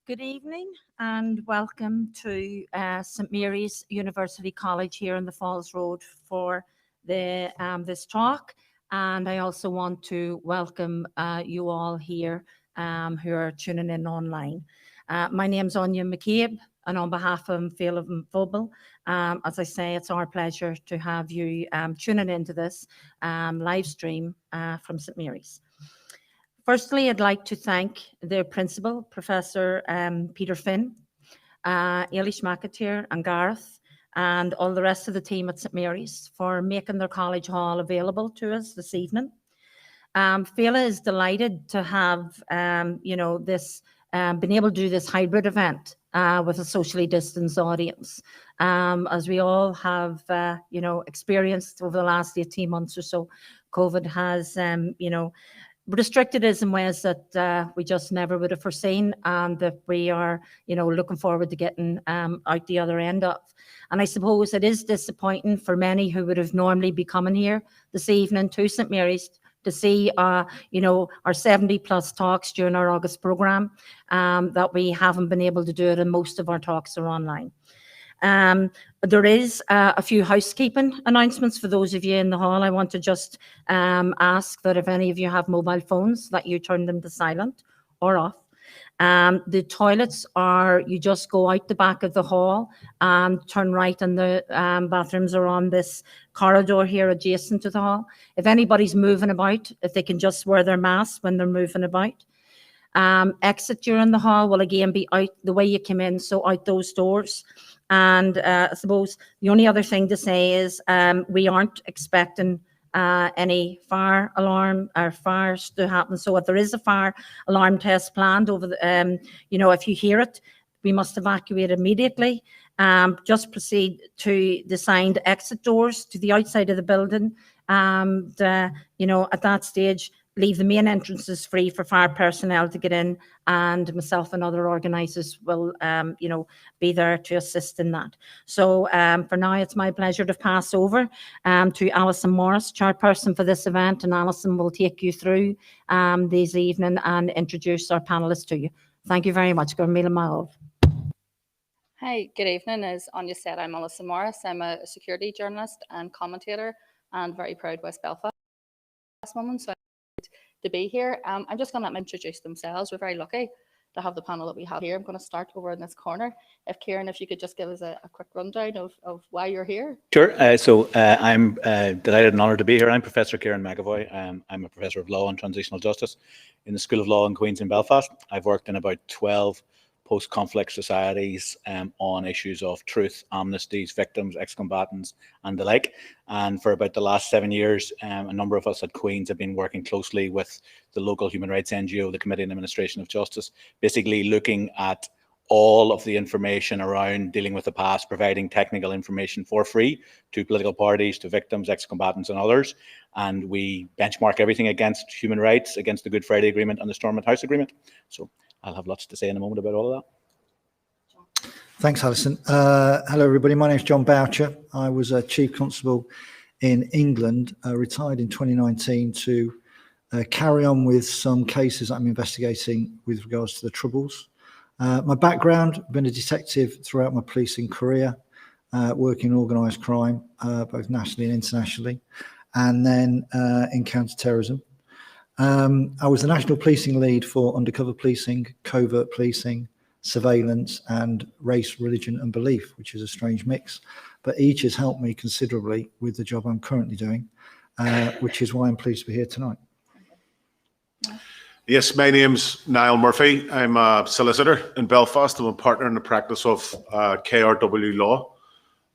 Good evening and welcome to St Mary's University College here in the Falls Road for the this talk. And I also want to welcome you all here who are tuning in online. My name's Anja McCabe, and on behalf of Féile and Phobail, as I say, it's our pleasure to have you tuning into this live stream from St Mary's. Firstly, I'd like to thank the principal, Professor Peter Finn, Eilish McAteer and Gareth, and all the rest of the team at St Mary's for making their college hall available to us this evening. Féile is delighted to have, this been able to do this hybrid event with a socially distanced audience, as we all have, experienced over the last 18 months or so. COVID has, restricted us in ways that we just never would have foreseen, and that we are, looking forward to getting out the other end of. And I suppose it is disappointing for many who would have normally be coming here this evening to St Mary's to see, our 70 plus talks during our August programme, that we haven't been able to do it, and most of our talks are online. There is a few housekeeping announcements for those of you in the hall. I want to just ask that if any of you have mobile phones, that you turn them to silent or off. The toilets are, you just go out the back of the hall and turn right, and the bathrooms are on this corridor here adjacent to the hall. If anybody's moving about, if they can just wear their masks when they're moving about. Exit during the hall will again be out the way you came in, so out those doors. And I suppose the only other thing to say is we aren't expecting any fire alarm or fires to happen. So if there is a fire alarm test planned over the, if you hear it, we must evacuate immediately. Just proceed to the signed exit doors to the outside of the building. At that stage, leave the main entrances free for fire personnel to get in, and myself and other organisers will, be there to assist in that. So for now, it's my pleasure to pass over to Alison Morris, chairperson for this event, and Alison will take you through this evening and introduce our panellists to you. Thank you very much. Hi, good evening. As Anja said, I'm Alison Morris. I'm a security journalist and commentator, and very proud West Belfast woman. So to be here. I'm just going to let them introduce themselves. We're very lucky to have the panel that we have here. I'm going to start over in this corner. If Kieran, if you could just give us a quick rundown of why you're here. Sure. I'm delighted and honoured to be here. I'm Professor Kieran McEvoy. I'm a Professor of Law and Transitional Justice in the School of Law in Queen's in Belfast. I've worked in about 12 post-conflict societies on issues of truth, amnesties, victims, ex-combatants and the like. And for about the last 7 years, a number of us at Queen's have been working closely with the local human rights NGO, the Committee on Administration of Justice, basically looking at all of the information around dealing with the past, providing technical information for free to political parties, to victims, ex-combatants and others. And we benchmark everything against human rights, against the Good Friday Agreement and the Stormont House Agreement. So I'll have lots to say in a moment about all of that. Thanks, Alison. Hello, everybody. My name is Jon Boucher. I was a Chief Constable in England, retired in 2019 to carry on with some cases I'm investigating with regards to the Troubles. My background, I've been a detective throughout my policing career, working in organised crime, both nationally and internationally, and then in counter-terrorism. I was the National Policing Lead for undercover policing, covert policing, surveillance, and race, religion and belief, which is a strange mix. But each has helped me considerably with the job I'm currently doing, which is why I'm pleased to be here tonight. Yes, my name's Niall Murphy. I'm a solicitor in Belfast. I'm a partner in the practice of KRW law.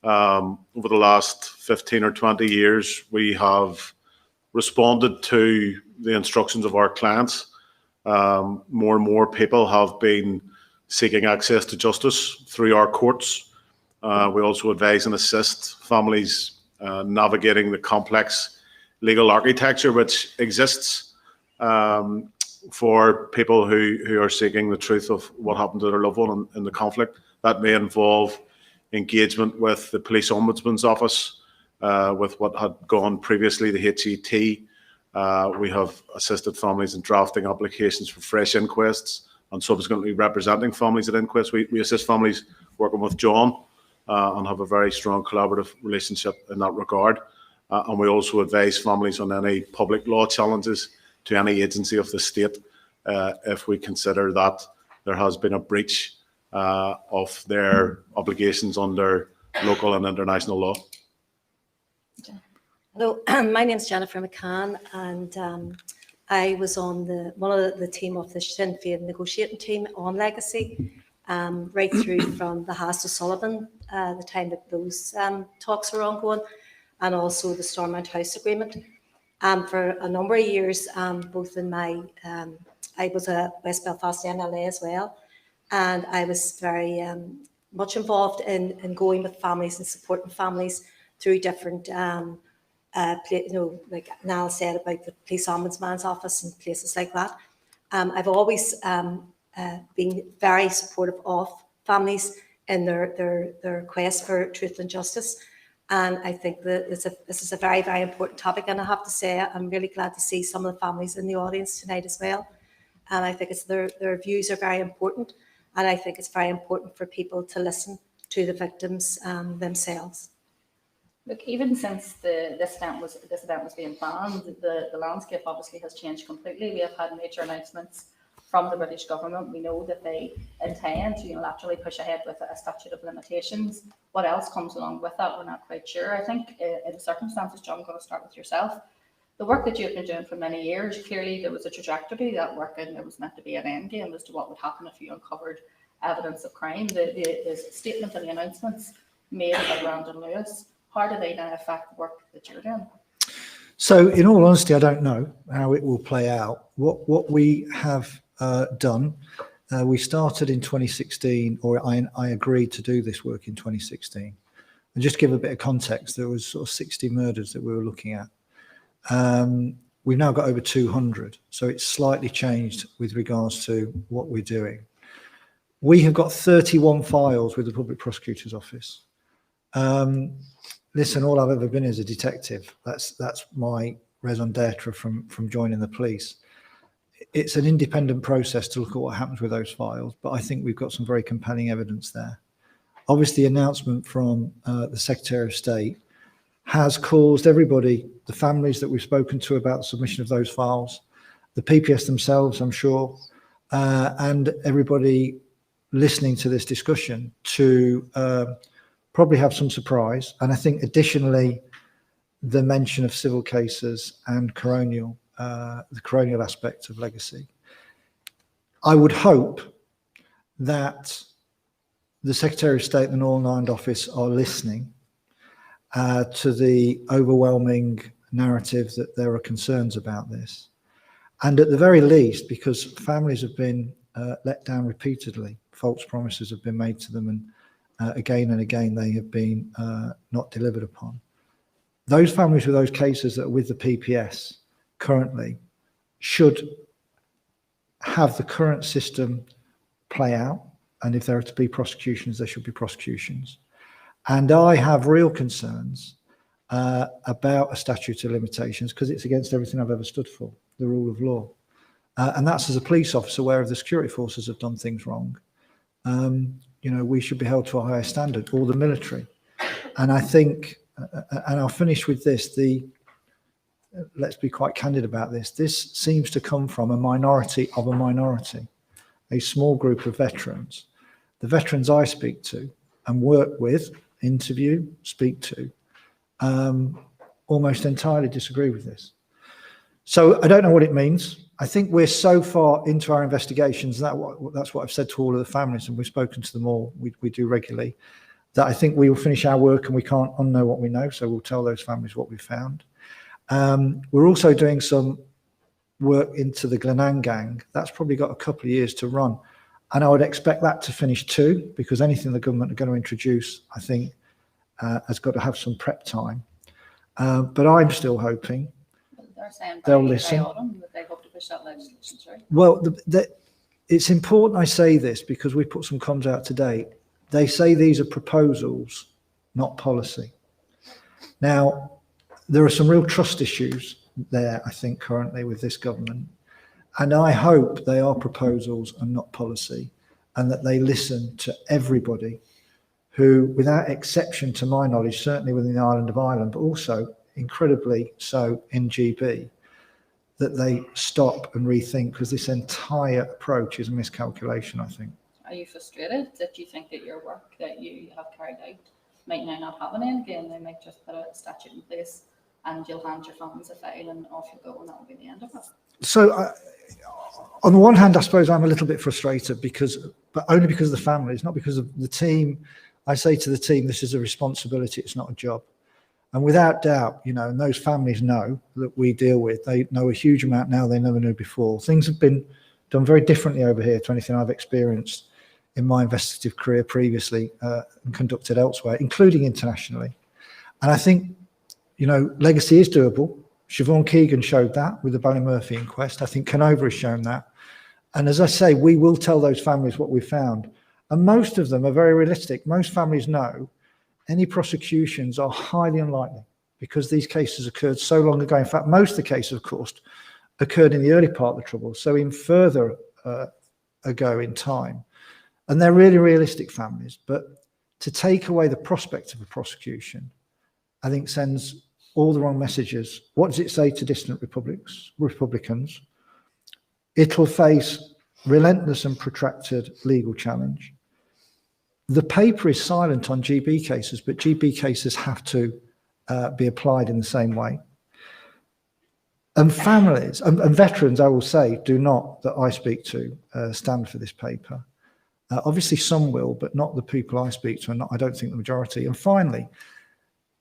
Over the last 15 or 20 years, we have responded to the instructions of our clients. More and more people have been seeking access to justice through our courts. We also advise and assist families navigating the complex legal architecture which exists for people who are seeking the truth of what happened to their loved one in the conflict. That may involve engagement with the Police Ombudsman's Office, with what had gone previously, the HET. We have assisted families in drafting applications for fresh inquests and subsequently representing families at inquests. We assist families working with Jon and have a very strong collaborative relationship in that regard. And we also advise families on any public law challenges to any agency of the state if we consider that there has been a breach of their obligations under local and international law. Hello, my name is Jennifer McCann, and I was on one of the team of the Sinn Féin Negotiating team on legacy, right through from the Heist to Sullivan, the time that those talks were ongoing, and also the Stormland House Agreement. For a number of years, both in I was a West Belfast NLA as well, and I was very much involved in going with families and supporting families through different, like Niall said about the Police Ombudsman's Office and places like that. I've always been very supportive of families in their quest for truth and justice. And I think that this is a very, very important topic. And I have to say, I'm really glad to see some of the families in the audience tonight as well. And I think their views are very important. And I think it's very important for people to listen to the victims themselves. Look, even since this event was being planned, the landscape obviously has changed completely. We have had major announcements from the British government. We know that they intend to unilaterally push ahead with a statute of limitations. What else comes along with that, we're not quite sure. I think in the circumstances, Jon, I'm going to start with yourself. The work that you've been doing for many years, clearly there was a trajectory that work, and there was meant to be an end game as to what would happen if you uncovered evidence of crime. The statement and the announcements made by Brandon Lewis, how do they now affect the work that you're doing? So in all honesty, I don't know how it will play out. What we have done, we started in 2016, or I agreed to do this work in 2016. And just to give a bit of context, there was sort of 60 murders that we were looking at. We've now got over 200, so it's slightly changed with regards to what we're doing. We have got 31 files with the Public Prosecutor's Office. Listen, all I've ever been is a detective. That's my raison d'etre from joining the police. It's an independent process to look at what happens with those files, but I think we've got some very compelling evidence there. Obviously, the announcement from the Secretary of State has caused everybody, the families that we've spoken to about the submission of those files, the PPS themselves, I'm sure, and everybody listening to this discussion to probably have some surprise. And I think additionally, the mention of civil cases and coronial, the coronial aspect of legacy. I would hope that the Secretary of State and the Northern Ireland Office are listening to the overwhelming narrative that there are concerns about this. And at the very least, because families have been let down repeatedly, false promises have been made to them, and again and again they have been not delivered upon. Those families with those cases that are with the PPS currently should have the current system play out, and if there are to be prosecutions, there should be prosecutions. And I have real concerns about a statute of limitations because it's against everything I've ever stood for, the rule of law. And that's as a police officer where if the security forces have done things wrong, we should be held to a higher standard, or the military. And I think, and I'll finish with this, let's be quite candid about this. This seems to come from a minority of a minority, a small group of veterans. The veterans I speak to and work with, interview, speak to, almost entirely disagree with this. So I don't know what it means. I think we're so far into our investigations, that's what I've said to all of the families, and we've spoken to them all, we do regularly, that I think we will finish our work and we can't unknow what we know, so we'll tell those families what we found. We're also doing some work into the Glenanne gang. That's probably got a couple of years to run. And I would expect that to finish too, because anything the government are going to introduce, I think, has got to have some prep time. But I'm still hoping they'll listen. That they hope to push that legislation through. Well, it's important I say this because we put some comms out today. They say these are proposals, not policy. Now, there are some real trust issues there, I think, currently with this government. And I hope they are proposals and not policy, and that they listen to everybody who, without exception to my knowledge, certainly within the island of Ireland, but also incredibly so in GB, that they stop and rethink, because this entire approach is a miscalculation, I think. Are you frustrated that you think that your work that you have carried out might now not have an end game? They might just put a statute in place and you'll hand your families a file and off you go, and that will be the end of it. So on the one hand, I suppose I'm a little bit frustrated but only because of the families, not because of the team. I say to the team, this is a responsibility, it's not a job. And without doubt, and those families know that we deal with, they know a huge amount now they never knew before. Things have been done very differently over here to anything I've experienced in my investigative career previously and conducted elsewhere, including internationally. And I think, legacy is doable. Siobhan Keegan showed that with the Ballymurphy inquest. I think Canova has shown that. And as I say, we will tell those families what we found. And most of them are very realistic. Most families know any prosecutions are highly unlikely because these cases occurred so long ago. In fact, most of the cases, of course, occurred in the early part of the Troubles, so in further ago in time. And they're really realistic families. But to take away the prospect of a prosecution, I think sends all the wrong messages. What does it say to distant Republicans? It'll face relentless and protracted legal challenge. The paper is silent on GB cases, but GB cases have to be applied in the same way. And families and veterans, I will say, do not, that I speak to, stand for this paper. Obviously some will, but not the people I speak to, and I don't think the majority. And finally,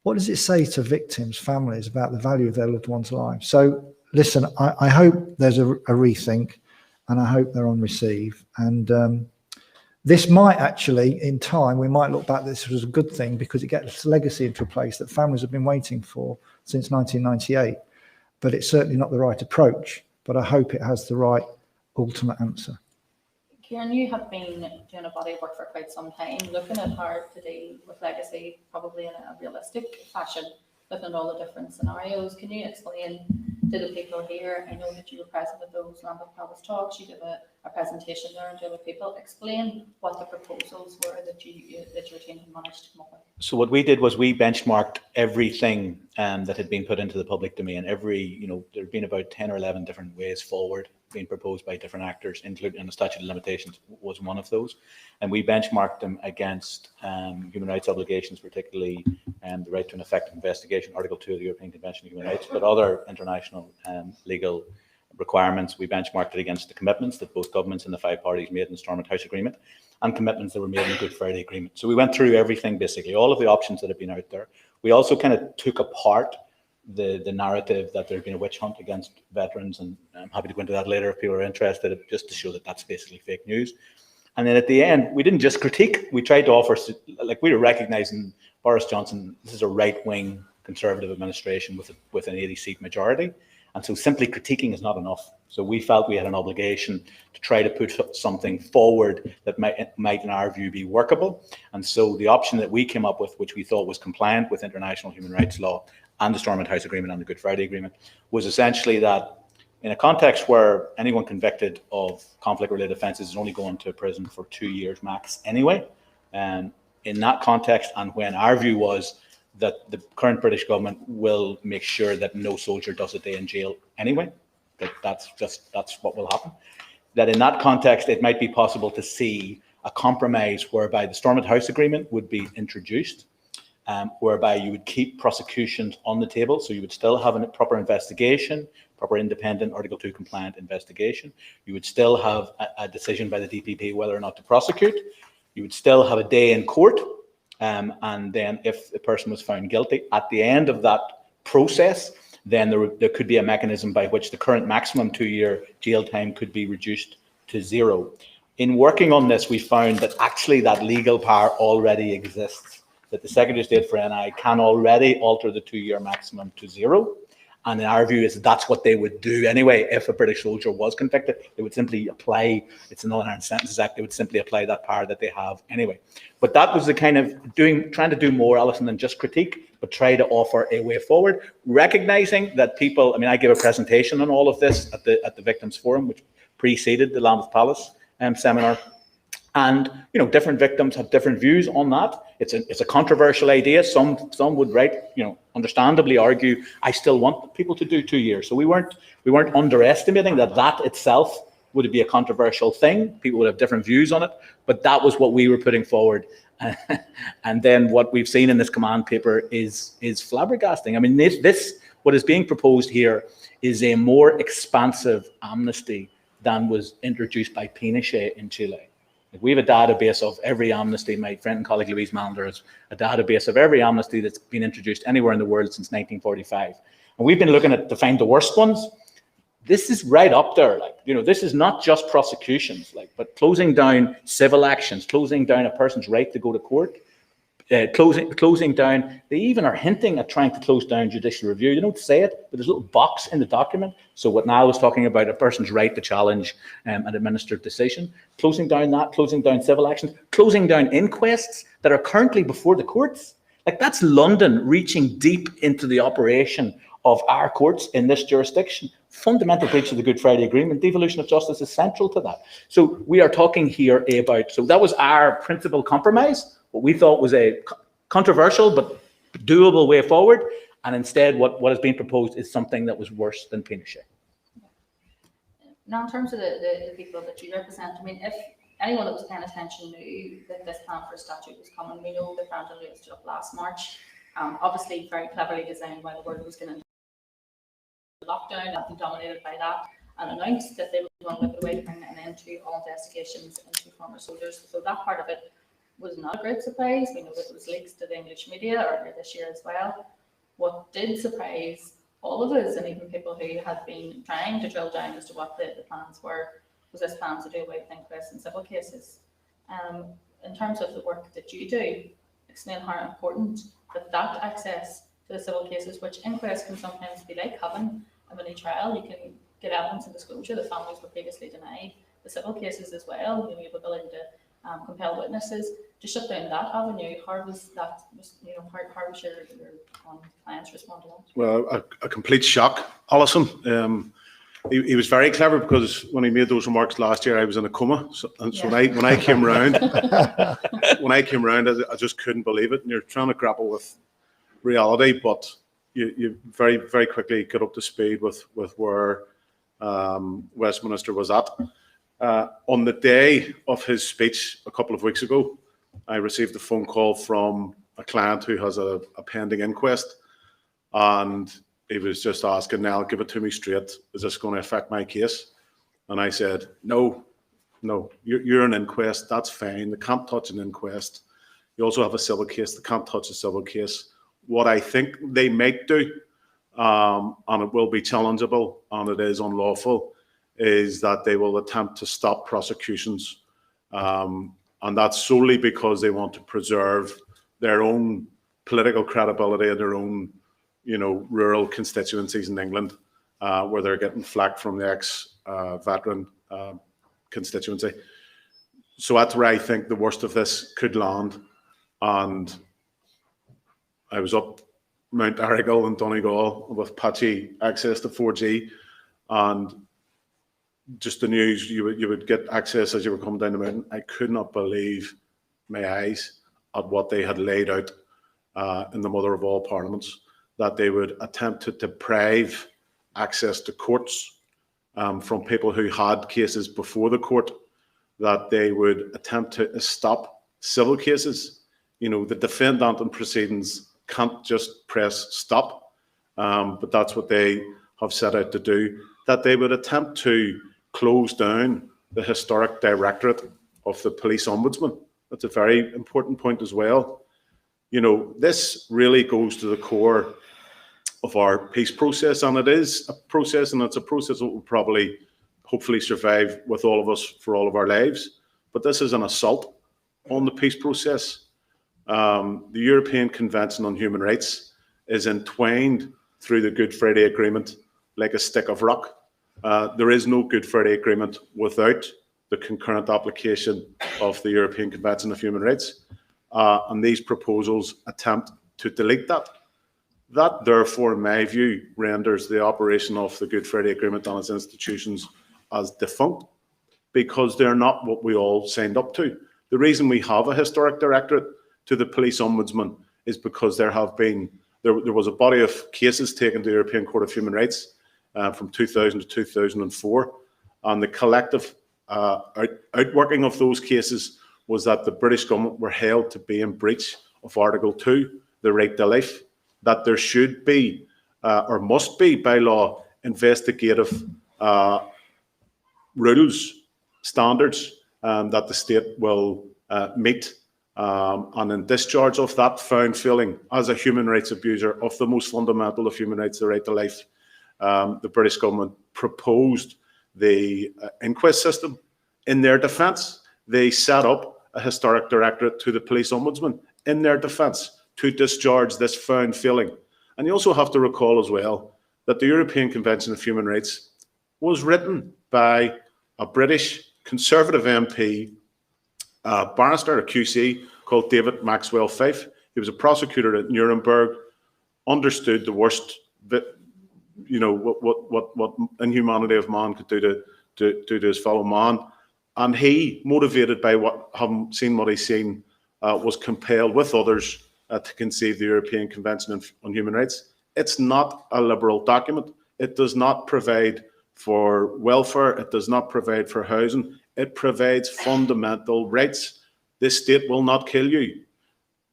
what does it say to victims, families, about the value of their loved ones' lives? So listen, I hope there's a rethink, and I hope they're on receive. And this might actually, in time, we might look back, this was a good thing because it gets legacy into a place that families have been waiting for since 1998. But it's certainly not the right approach, but I hope it has the right ultimate answer. Kieran, you have been doing a body of work for quite some time, looking at how to deal with legacy, probably in a realistic fashion, looking at all the different scenarios. Can you explain to the people here? I know that you were present at those Lambeth Palace talks. You did a presentation there to other people. Explain what the proposals were that your team had managed to come up with. So what we did was we benchmarked everything that had been put into the public domain. There had been about 10 or 11 different ways forward being proposed by different actors, including the statute of limitations was one of those. And we benchmarked them against human rights obligations, particularly the right to an effective investigation, Article 2 of the European Convention on Human Rights, but other international legal requirements. We benchmarked it against the commitments that both governments and the 5 parties made in the Stormont House Agreement, and commitments that were made in the Good Friday Agreement. So we went through everything, basically, all of the options that have been out there. We also kind of took apart the narrative that there had been a witch hunt against veterans, and I'm happy to go into that later if people are interested, just to show that that's basically fake news. And then at the end, we didn't just critique, we tried to offer, like, we were recognising Boris Johnson, this is a right-wing Conservative administration with an 80-seat majority. And so simply critiquing is not enough. So we felt we had an obligation to try to put something forward that might, in our view, be workable. And so the option that we came up with, which we thought was compliant with international human rights law and the Stormont House Agreement and the Good Friday Agreement, was essentially that in a context where anyone convicted of conflict-related offences is only going to prison for 2 years max anyway, in that context, and when our view was that the current British government will make sure that no soldier does a day in jail anyway, that's what will happen, that in that context it might be possible to see a compromise whereby the Stormont House Agreement would be introduced, whereby you would keep prosecutions on the table, so you would still have a proper investigation, proper independent Article 2 compliant investigation. You would still have a decision by the DPP whether or not to prosecute. You would still have a day in court. And then if the person was found guilty, at the end of that process, then there could be a mechanism by which the current maximum 2-year jail time could be reduced to 0. In working on this, we found that actually that legal power already exists, that the Secretary of State for NI can already alter the 2-year maximum to 0. And in our view, that's what they would do anyway. If a British soldier was convicted, they would simply apply, it's in the Northern Ireland Sentences Act, they would simply apply that power that they have anyway. But that was the kind of trying to do more, Alison, than just critique, but try to offer a way forward, recognising that people, I mean, I gave a presentation on all of this at the Victims Forum, which preceded the Lambeth Palace seminar. And, you know, different victims have different views on that. It's a controversial idea. Some would understandably argue, I still want people to do 2 years. So we weren't underestimating that itself would be a controversial thing. People would have different views on it, but that was what we were putting forward. And then what we've seen in this command paper is flabbergasting. I mean, what is being proposed here is a more expansive amnesty than was introduced by Pinochet in Chile. We have a database of every amnesty. My friend and colleague Louise Malander has a database of every amnesty that's been introduced anywhere in the world since 1945. And we've been looking to find the worst ones. This is right up there. This is not just prosecutions, but closing down civil actions, closing down a person's right to go to court, closing down. They even are hinting at trying to close down judicial review. They don't say it, but there's a little box in the document. So what Niall was talking about, a person's right to challenge an administered decision, closing down that, closing down civil actions, closing down inquests that are currently before the courts. That's London reaching deep into the operation of our courts in this jurisdiction. Fundamental breach of the Good Friday Agreement. Devolution of justice is central to that. So we are talking here about, so that was our principal compromise, what we thought was a controversial but doable way forward. And instead, what is being proposed is something that was worse than Pinochet. Now, in terms of the people that you represent, I mean, if anyone that was paying attention knew that this plan for a statute was coming, we know the Brandon raised it up last March. Obviously, very cleverly designed while the world was going into lockdown, and dominated by that, and announced that they were going to look at a way to bring an end to all investigations into former soldiers. So that part of it was not a great surprise. We know that it was leaked to the English media earlier this year as well. What did surprise all of us, and even people who had been trying to drill down as to what the plans were, was this plan to do away with inquests in civil cases. In terms of the work that you do, explain how important that access to the civil cases, which inquests can sometimes be like having a mini trial. You can get evidence and disclosure that families were previously denied. The civil cases as well, you have the ability to compel witnesses. To shut down that avenue, how was that? How was your clients respond to that? Well, a complete shock, Alison. He was very clever, because when he made those remarks last year, I was in a coma. So when I came round, I just couldn't believe it. And you're trying to grapple with reality, but you very, very quickly got up to speed with where Westminster was at. On the day of his speech a couple of weeks ago, I received a phone call from a client who has a pending inquest, and he was just asking, "Niall, give it to me straight. Is this going to affect my case?" And I said, no, you're an inquest. That's fine. They can't touch an inquest. You also have a civil case. They can't touch a civil case. What I think they might do, and it will be challengeable and it is unlawful, is that they will attempt to stop prosecutions. And that's solely because they want to preserve their own political credibility and their own, rural constituencies in England, where they're getting flack from the ex-veteran constituency. So that's where I think the worst of this could land. And I was up Mount Arrigal in Donegal with patchy access to 4G, and just the news, you would get access as you were coming down the mountain. I could not believe my eyes at what they had laid out in the mother of all parliaments, that they would attempt to deprive access to courts from people who had cases before the court, that they would attempt to stop civil cases. The defendant in proceedings can't just press stop, but that's what they have set out to do, that they would attempt to close down the historic directorate of the police ombudsman. That's a very important point as well. This really goes to the core of our peace process, and it is a process, and it's a process that will probably, hopefully, survive with all of us for all of our lives. But this is an assault on the peace process. The European Convention on Human Rights is entwined through the Good Friday Agreement like a stick of rock. There is no Good Friday Agreement without the concurrent application of the European Convention of Human Rights, and these proposals attempt to delete that. That, therefore, in my view, renders the operation of the Good Friday Agreement and its institutions as defunct, because they're not what we all signed up to. The reason we have a historic directorate to the police ombudsman is because there was a body of cases taken to the European Court of Human Rights from 2000 to 2004, and the collective outworking of those cases was that the British government were held to be in breach of Article 2, the right to life, that there should be, or must be by law, investigative rules, standards that the state will meet. And in discharge of that found feeling as a human rights abuser of the most fundamental of human rights, the right to life, the British government proposed the inquest system. In their defence, they set up a historic directorate to the police ombudsman in their defence to discharge this found feeling. And you also have to recall as well that the European Convention of Human Rights was written by a British Conservative MP, barrister, a QC, called David Maxwell Fyfe. He was a prosecutor at Nuremberg, understood the worst, what inhumanity of man could do to his fellow man. And he, motivated by having seen what he's seen, was compelled with others to conceive the European Convention on Human Rights. It's not a liberal document. It does not provide for welfare. It does not provide for housing. It provides fundamental rights. The state will not kill you.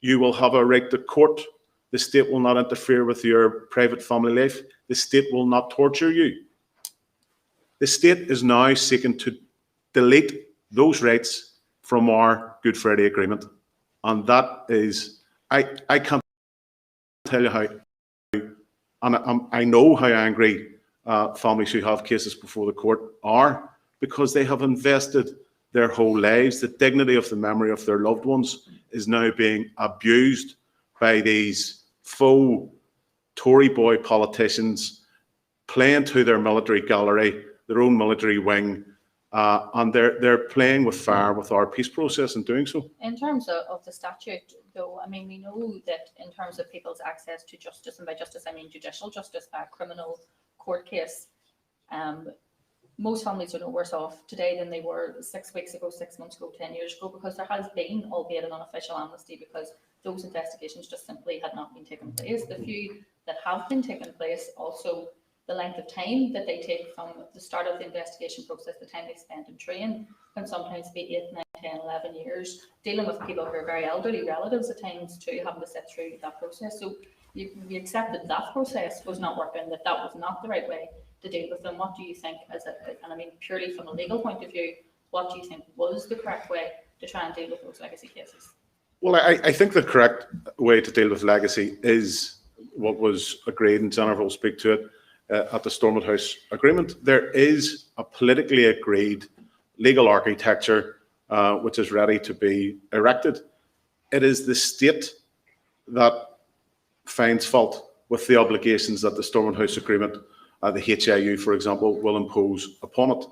You will have a right to court. The state will not interfere with your private family life. The state will not torture you. The state is now seeking to delete those rights from our Good Friday Agreement. And that is, I can't tell you how, and I know how angry families who have cases before the court are, because they have invested their whole lives. The dignity of the memory of their loved ones is now being abused by these faux Tory boy politicians playing to their military gallery, their own military wing, and they're playing with fire with our peace process in doing so. In terms of the statute, though, I mean, we know that in terms of people's access to justice, and by justice I mean judicial justice, a criminal court case, most families are no worse off today than they were 6 weeks ago, 6 months ago, 10 years ago, because there has been, albeit an unofficial amnesty, because those investigations just simply had not been taken place. The few that have been taken place also the length of time that they take from the start of the investigation process, the time they spend in train, can sometimes be 8, 9, 10, 11 years, dealing with people who are very elderly relatives at times too, having to sit through that process. So you accepted that process was not working, that was not the right way to deal with them. What do you think, and I mean purely from a legal point of view, what do you think was the correct way to try and deal with those legacy cases? Well, I think the correct way to deal with legacy is what was agreed, and Jennifer will speak to it, at the Stormont House Agreement. There is a politically agreed legal architecture which is ready to be erected. It is the state that finds fault with the obligations that the Stormont House Agreement, the HIU, for example, will impose upon it.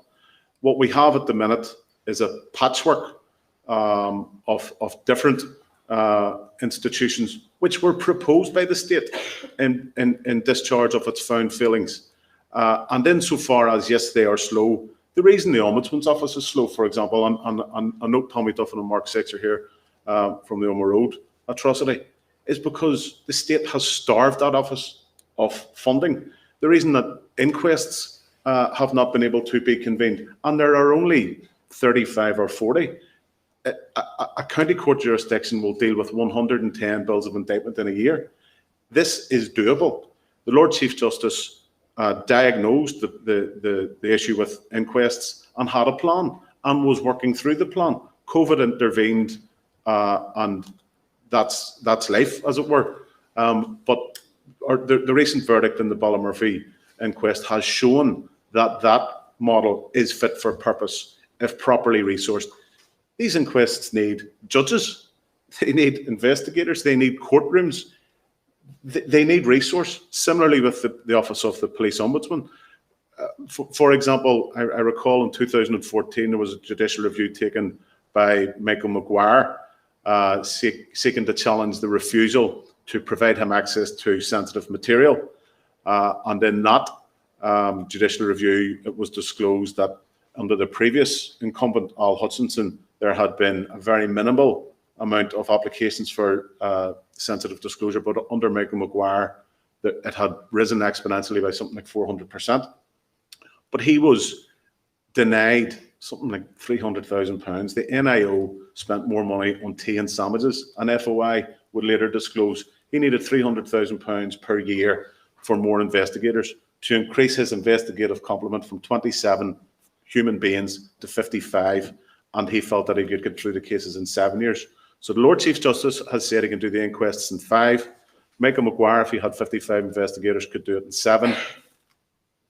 What we have at the minute is a patchwork of different institutions which were proposed by the state in discharge of its found failings. And insofar as, yes, they are slow, the reason the Ombudsman's office is slow, for example, and I note Tommy Duffin and Mark Sexer here from the Omagh Road atrocity, is because the state has starved that office of funding. The reason that inquests have not been able to be convened, and there are only 35 or 40, a county court jurisdiction will deal with 110 bills of indictment in a year. This is doable. The Lord Chief Justice diagnosed the issue with inquests and had a plan and was working through the plan. COVID intervened, and that's life, as it were. But the recent verdict in the Ballymurphy inquest has shown that that model is fit for purpose if properly resourced. These inquests need judges, they need investigators, they need courtrooms, they need resource. Similarly with the Office of the Police Ombudsman. For example, I recall in 2014 there was a judicial review taken by Michael Maguire seeking to challenge the refusal to provide him access to sensitive material. And in that judicial review, it was disclosed that under the previous incumbent, Al Hutchinson, there had been a very minimal amount of applications for sensitive disclosure, but under Michael Maguire, it had risen exponentially by something like 400%. But he was denied something like £300,000. The NIO spent more money on tea and sandwiches, and FOI would later disclose he needed £300,000 per year for more investigators to increase his investigative complement from 27 human beings to 55, and he felt that he could get through the cases in 7 years. So the Lord Chief Justice has said he can do the inquests in 5. Michael Maguire, if he had 55 investigators, could do it in 7.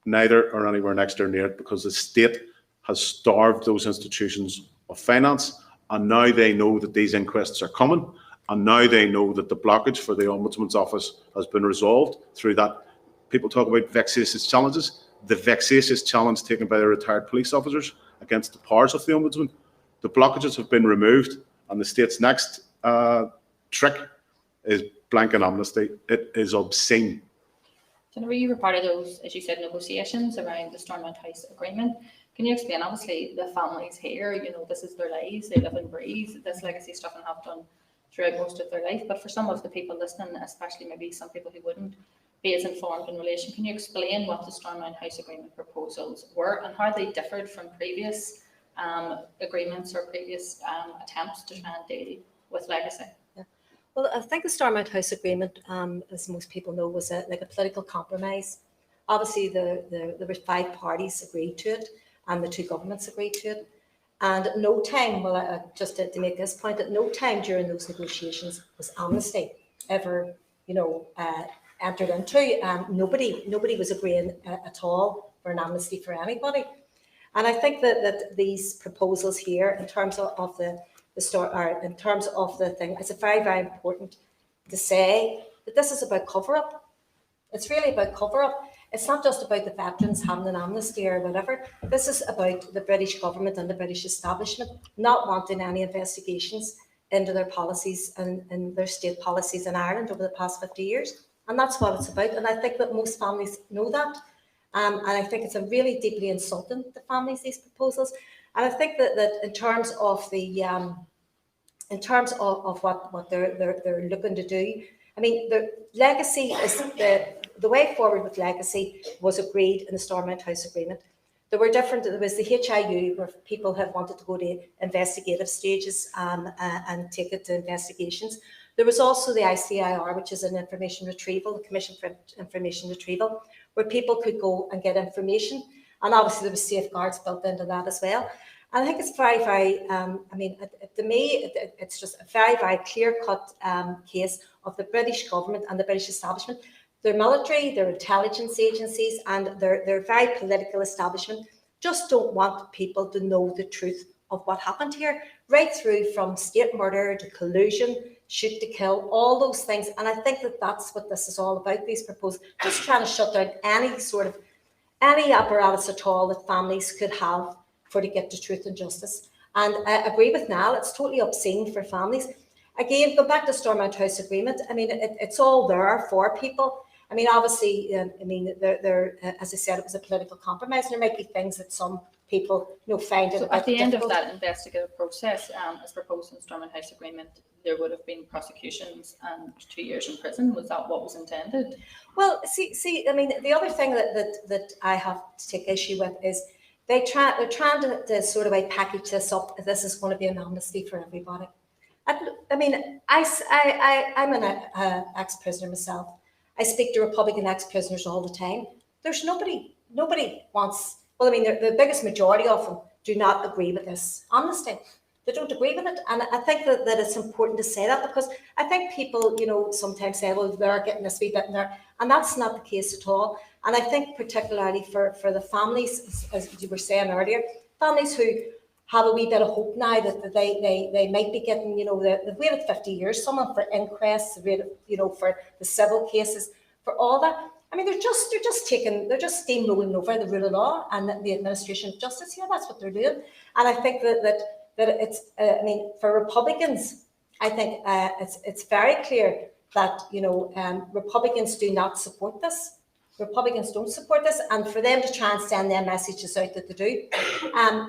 Neither are anywhere next or near it because the state has starved those institutions of finance, and now they know that these inquests are coming, and now they know that the blockage for the Ombudsman's office has been resolved through that. People talk about vexatious challenges. The vexatious challenge taken by the retired police officers against the powers of the Ombudsman. The blockages have been removed, and the state's next trick is blanket amnesty. It is obscene. Jennifer, you were part of those, as you said, negotiations around the Stormland House Agreement. Can you explain, obviously, the families here, you know, this is their lives, they live and breathe this legacy stuff and have done throughout most of their life. But for some of the people listening, especially maybe some people who wouldn't be as informed in relation, can you explain what the Stormland House Agreement proposals were and how they differed from previous agreements or previous attempts to try and deal with legacy? Yeah. Well, I think the Stormont House Agreement, as most people know, was like a political compromise. Obviously, there were 5 parties agreed to it, and the 2 governments agreed to it. And at no time, well, just to make this point, at no time during those negotiations was amnesty ever, you know, entered into. Nobody was agreeing at all for an amnesty for anybody. And I think that these proposals here, in terms of the in terms of the thing, it's very, very important to say that this is about cover-up. It's really about cover-up. It's not just about the veterans having an amnesty or whatever. This is about the British government and the British establishment not wanting any investigations into their policies and their state policies in Ireland over the past 50 years. And that's what it's about. And I think that most families know that. And I think it's a really deeply insulting to families, these proposals. And I think that in terms of the what they're looking to do, I mean, the legacy is the way forward with legacy was agreed in the Stormland House Agreement. There were different, there was the HIU where people have wanted to go to investigative stages and take it to investigations. There was also the ICIR, which is an information retrieval, the Commission for Information Retrieval, where people could go and get information. And obviously there was safeguards built into that as well. And I think it's very, very, I mean, to me, it's just a very, very clear-cut case of the British government and the British establishment. Their military, their intelligence agencies, and their very political establishment just don't want people to know the truth of what happened here, right through from state murder to collusion, shoot to kill, all those things. And I think that that's what this is all about, these proposals, just trying to shut down any apparatus at all that families could have for to get to truth and justice. And I agree with Niall, it's totally obscene for families. Again, go back to Stormont House Agreement. I mean, it's all there for people. I mean, obviously, I mean, as I said, it was a political compromise. And there might be things that some people, find it. So at the end of that investigative process, as proposed in the Stormont House Agreement, there would have been prosecutions and 2 years in prison. Was that what was intended? Well, see, I mean, the other thing that I have to take issue with is they're trying to sort of package this up. This is going to be an amnesty for everybody. I mean, I'm an ex-prisoner myself. I speak to Republican ex-prisoners all the time. There's nobody wants, well, I mean, the biggest majority of them do not agree with this amnesty. They don't agree with it. And I think that it's important to say that, because I think people, sometimes say, well, they're getting this wee bit in there. And that's not the case at all. And I think particularly for the families, as you were saying earlier, families who have a wee bit of hope now that they might be getting, they've waited 50 years, someone for inquests, they've waited, for the civil cases, for all that. I mean, they're just steamrolling over the rule of law and the administration of justice. Yeah, that's what they're doing. And I think that it's, I mean, for Republicans, I think it's very clear that, Republicans do not support this. Republicans don't support this, and for them to try and send their messages out that they do.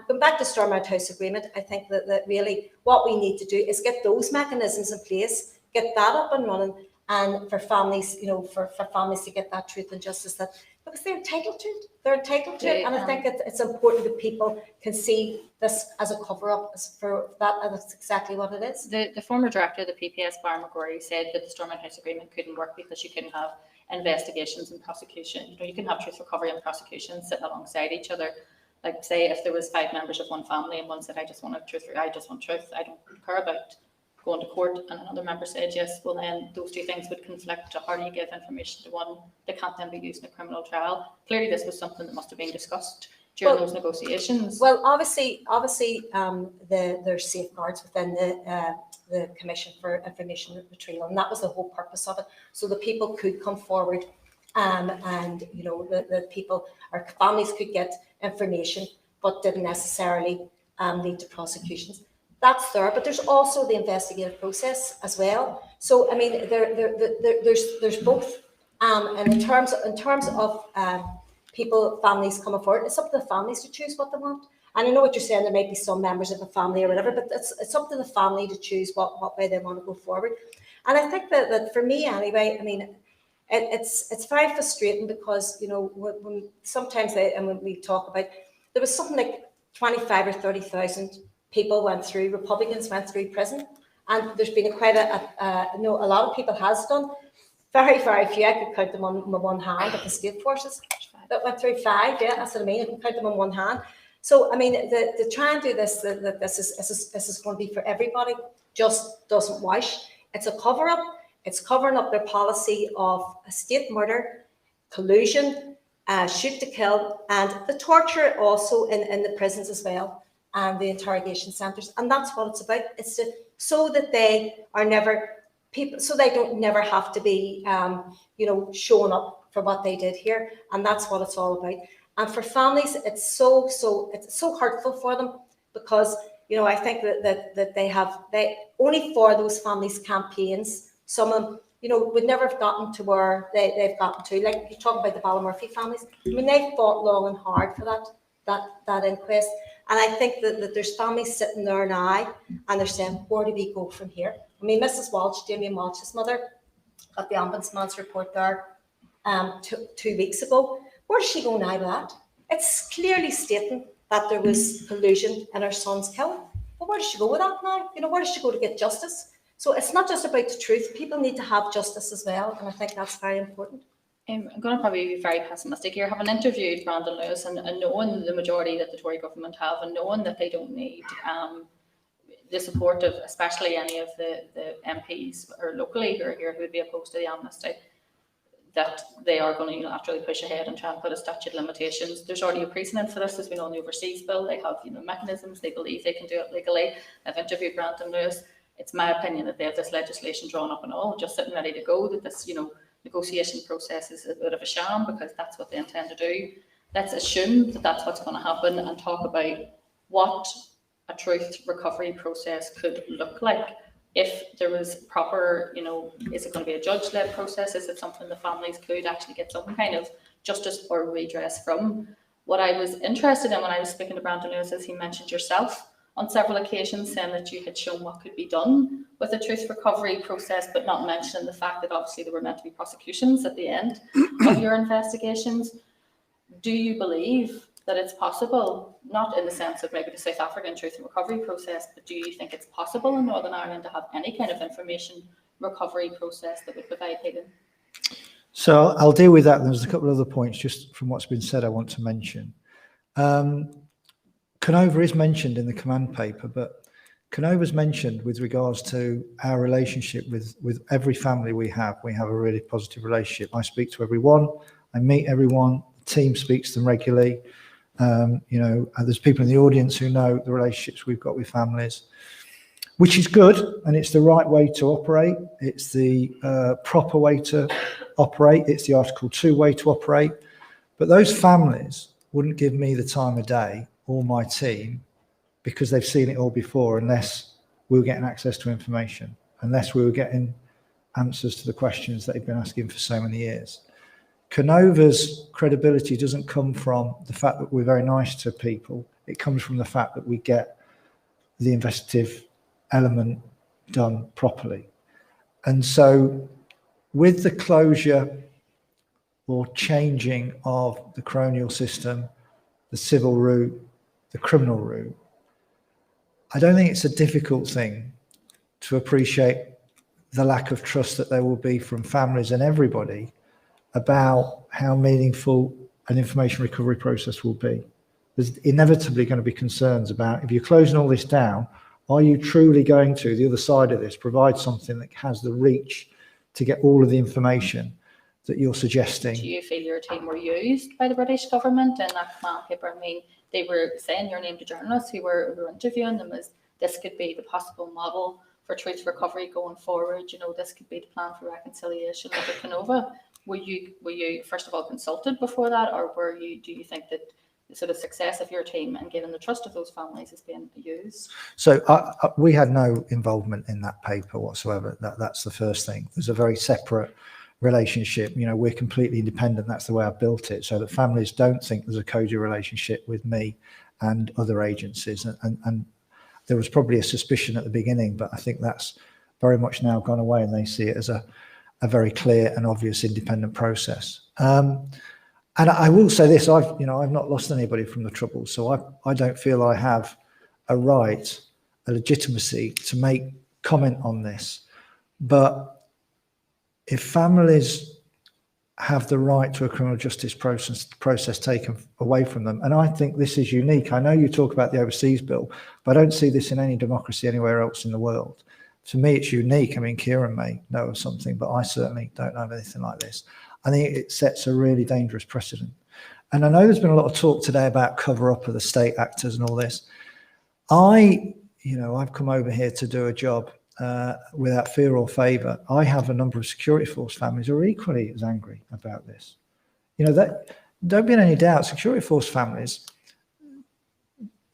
Going back to Stormont House Agreement, I think that really what we need to do is get those mechanisms in place, get that up and running, and for families, for families to get that truth and justice, that because they're entitled to it. They're entitled to it, and I think it's important that people can see this as a cover-up for that, and that's exactly what it is. The former director of the PPS, Barry McGrory, said that the Stormont House Agreement couldn't work because you couldn't have investigations and prosecution. You can have truth recovery and prosecution sitting alongside each other. Like, say, if there was 5 members of one family and one said, I just want truth, I don't care about going to court, and another member said yes, well then those two things would conflict. How do you give information to one that can't then be used in a criminal trial? Clearly this was something that must have been discussed during those negotiations. Well, obviously, there's safeguards within the Commission for Information Retrieval, and that was the whole purpose of it, so that people could come forward and the people or families could get information, but didn't necessarily lead to prosecutions. That's there, but there's also the investigative process as well. So I mean, there's both, and in terms of families coming forward, it's up to the families to choose what they want. And I know what you're saying, there might be some members of the family or whatever, but it's up to the family to choose what way they want to go forward. And I think that for me anyway, I mean, it's very frustrating because, when sometimes when we talk about, there was something like 25 or 30,000 people Republicans went through prison, and there's been quite a lot of people has done. Very, very few, I could count them on my one hand, of the state forces that went through 5, yeah, that's what I mean, I can count them on one hand. So, I mean, to try and do this, this is going to be for everybody, just doesn't wash. It's a cover-up. It's covering up their policy of state murder, collusion, shoot to kill, and the torture also in the prisons as well, and the interrogation centres. And that's what it's about. It's so that they are never people, so they don't never have to be, showing up for what they did here. And that's what it's all about. And for families, it's so hurtful for them, because I think that they only for those families' campaigns, some of them would never have gotten to where they've gotten to. Like you talk about the Ballymurphy families, I mean, they fought long and hard for that inquest. And I think that there's families sitting there now and they're saying, where do we go from here? I mean, Mrs. Walsh, Damien Walsh's mother, got the ombudsman's report there two weeks ago. Where does she go now with that? It's clearly stating that there was collusion in her son's killing. But where does she go with that now? You know, where does she go to get justice? So it's not just about the truth. People need to have justice as well, and I think that's very important. I'm going to probably be very pessimistic here. Having interviewed Brandon Lewis and knowing the majority that the Tory government have, and knowing that they don't need the support of especially any of the MPs or locally who are here who would be opposed to the amnesty, that they are going to unilaterally push ahead and try and put a statute of limitations. There's already a precedent for this, as we know in the overseas bill. They have mechanisms, they believe they can do it legally. I've interviewed Brandon Lewis. It's my opinion that they have this legislation drawn up and all, just sitting ready to go, that this negotiation process is a bit of a sham because that's what they intend to do. Let's assume that that's what's going to happen and talk about what a truth recovery process could look like. If there was proper, is it going to be a judge-led process? Is it something the families could actually get some kind of justice or redress from? What I was interested in when I was speaking to Brandon Lewis is he mentioned yourself on several occasions saying that you had shown what could be done with the truth recovery process, but not mentioning the fact that obviously there were meant to be prosecutions at the end of your investigations. Do you believe that it's possible, not in the sense of maybe the South African truth and recovery process, but do you think it's possible in Northern Ireland to have any kind of information recovery process that would provide healing? So I'll deal with that. There's a couple of other points just from what's been said I want to mention. Canova is mentioned in the command paper, but Canova is mentioned with regards to our relationship with every family we have. We have a really positive relationship. I speak to everyone, I meet everyone, the team speaks to them regularly. There's people in the audience who know the relationships we've got with families, which is good, and it's the right way to operate. It's the proper way to operate. It's the Article 2 way to operate. But those families wouldn't give me the time of day or my team because they've seen it all before unless we were getting access to information, unless we were getting answers to the questions that they've been asking for so many years. Canova's credibility doesn't come from the fact that we're very nice to people. It comes from the fact that we get the investigative element done properly. And so with the closure or changing of the coronial system, the civil route, the criminal route, I don't think it's a difficult thing to appreciate the lack of trust that there will be from families and everybody about how meaningful an information recovery process will be. There's inevitably going to be concerns about, if you're closing all this down, are you truly going to, the other side of this, provide something that has the reach to get all of the information that you're suggesting? Do you feel your team were used by the British government in that command paper? I mean, they were saying your name to journalists who were interviewing them as this could be the possible model for truth recovery going forward. This could be the plan for reconciliation with the Canova. Were you first of all consulted before that, or do you think that the sort of success of your team and getting the trust of those families is being used? So we had no involvement in that paper whatsoever. That's the first thing. There's a very separate relationship. We're completely independent. That's the way I built it, so that families don't think there's a coded relationship with me and other agencies. And there was probably a suspicion at the beginning, but I think that's very much now gone away, and they see it as a very clear and obvious independent process. And I will say this: I've not lost anybody from the Troubles, so I don't feel I have a right, a legitimacy to make comment on this. But if families have the right to a criminal justice process taken away from them, and I think this is unique. I know you talk about the overseas bill, but I don't see this in any democracy anywhere else in the world. To me, it's unique. I mean, Kieran may know of something, but I certainly don't know of anything like this. I think it sets a really dangerous precedent. And I know there's been a lot of talk today about cover-up of the state actors and all this. I've come over here to do a job without fear or favour. I have a number of security force families who are equally as angry about this. That don't be in any doubt, security force families,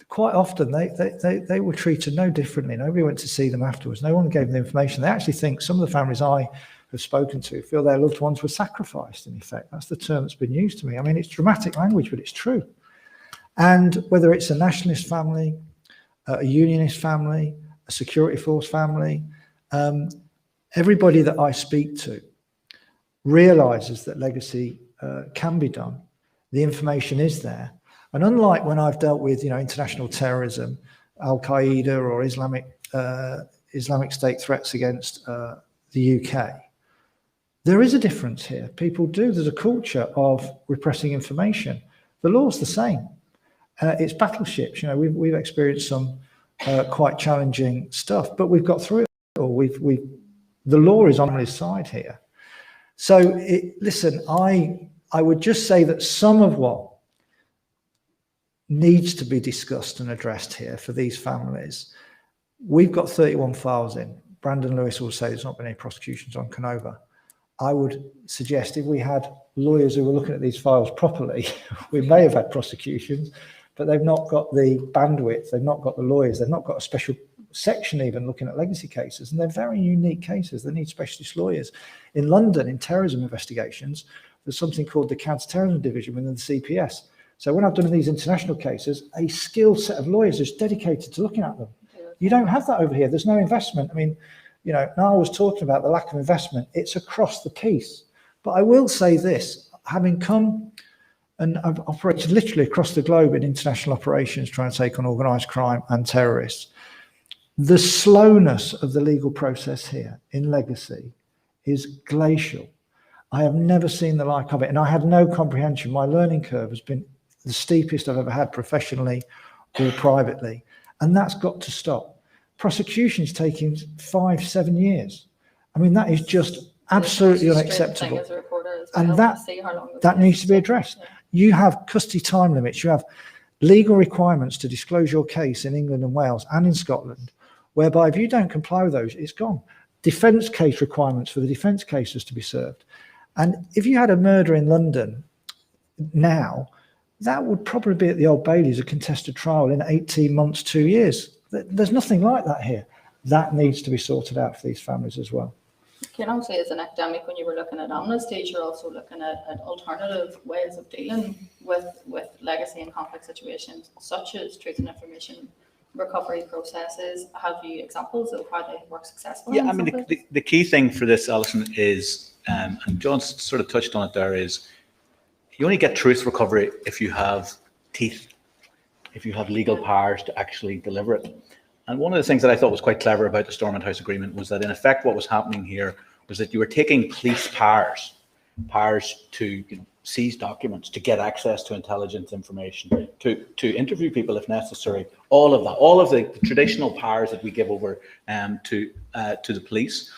quite often they were treated no differently. Nobody went to see them afterwards. No one gave them the information. They actually think, some of the families I have spoken to feel their loved ones were sacrificed, in effect. That's the term that's been used to me. I mean, it's dramatic language, but it's true. And whether it's a nationalist family, a unionist family, a security force family, everybody that I speak to realises that legacy can be done. The information is there. And unlike when I've dealt with, international terrorism, Al-Qaeda or Islamic State threats against the UK, there is a difference here. People do. There's a culture of repressing information. The law's the same. It's battleships. We've experienced some quite challenging stuff, but we've got through it all. The law is on his side here. So, listen, I would just say that some of what needs to be discussed and addressed here for these families, we've got 31 files in. Brandon Lewis will say there's not been any prosecutions on Canova. I would suggest if we had lawyers who were looking at these files properly, we may have had prosecutions, but they've not got the bandwidth, they've not got the lawyers, they've not got a special section even looking at legacy cases, and they're very unique cases. They need specialist lawyers. In London, in terrorism investigations, there's something called the Counter-Terrorism Division within the CPS. So when I've done these international cases, a skilled set of lawyers is dedicated to looking at them. You don't have that over here. There's no investment. I mean, Niall was talking about the lack of investment. It's across the piece. But I will say this, having come and I've operated literally across the globe in international operations trying to take on organised crime and terrorists, the slowness of the legal process here in legacy is glacial. I have never seen the like of it, and I had no comprehension. My learning curve has been the steepest I've ever had professionally or privately, and that's got to stop. Prosecution's taking 5-7 years. I mean, that is just absolutely unacceptable, and that needs to be addressed. Yeah. You have custody time limits. You have legal requirements to disclose your case in England and Wales and in Scotland, whereby if you don't comply with those, it's gone. Defence case requirements for the defence cases to be served. And if you had a murder in London now, that would probably be at the Old Bailey as a contested trial in 18 months, 2 years. There's nothing like that here. That needs to be sorted out for these families as well. Can I say, as an academic, when you were looking at amnesties, you're also looking at alternative ways of dealing with legacy and complex situations, such as truth and information recovery processes. Have you examples of how they work successfully? Yeah, I mean, the key thing for this, Alison, is, and John sort of touched on it there, is you only get truth recovery if you have teeth, if you have legal powers to actually deliver it. And one of the things that I thought was quite clever about the Stormont House Agreement was that, in effect, what was happening here was that you were taking police powers to seize documents, to get access to intelligence information, to interview people if necessary, all of the traditional powers that we give over to the police.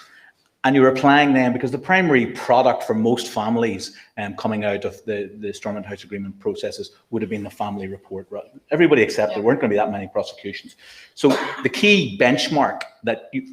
And you were applying them because the primary product for most families coming out of the Stormont House Agreement processes would have been the family report. Everybody accepted there weren't going to be that many prosecutions. So the key benchmark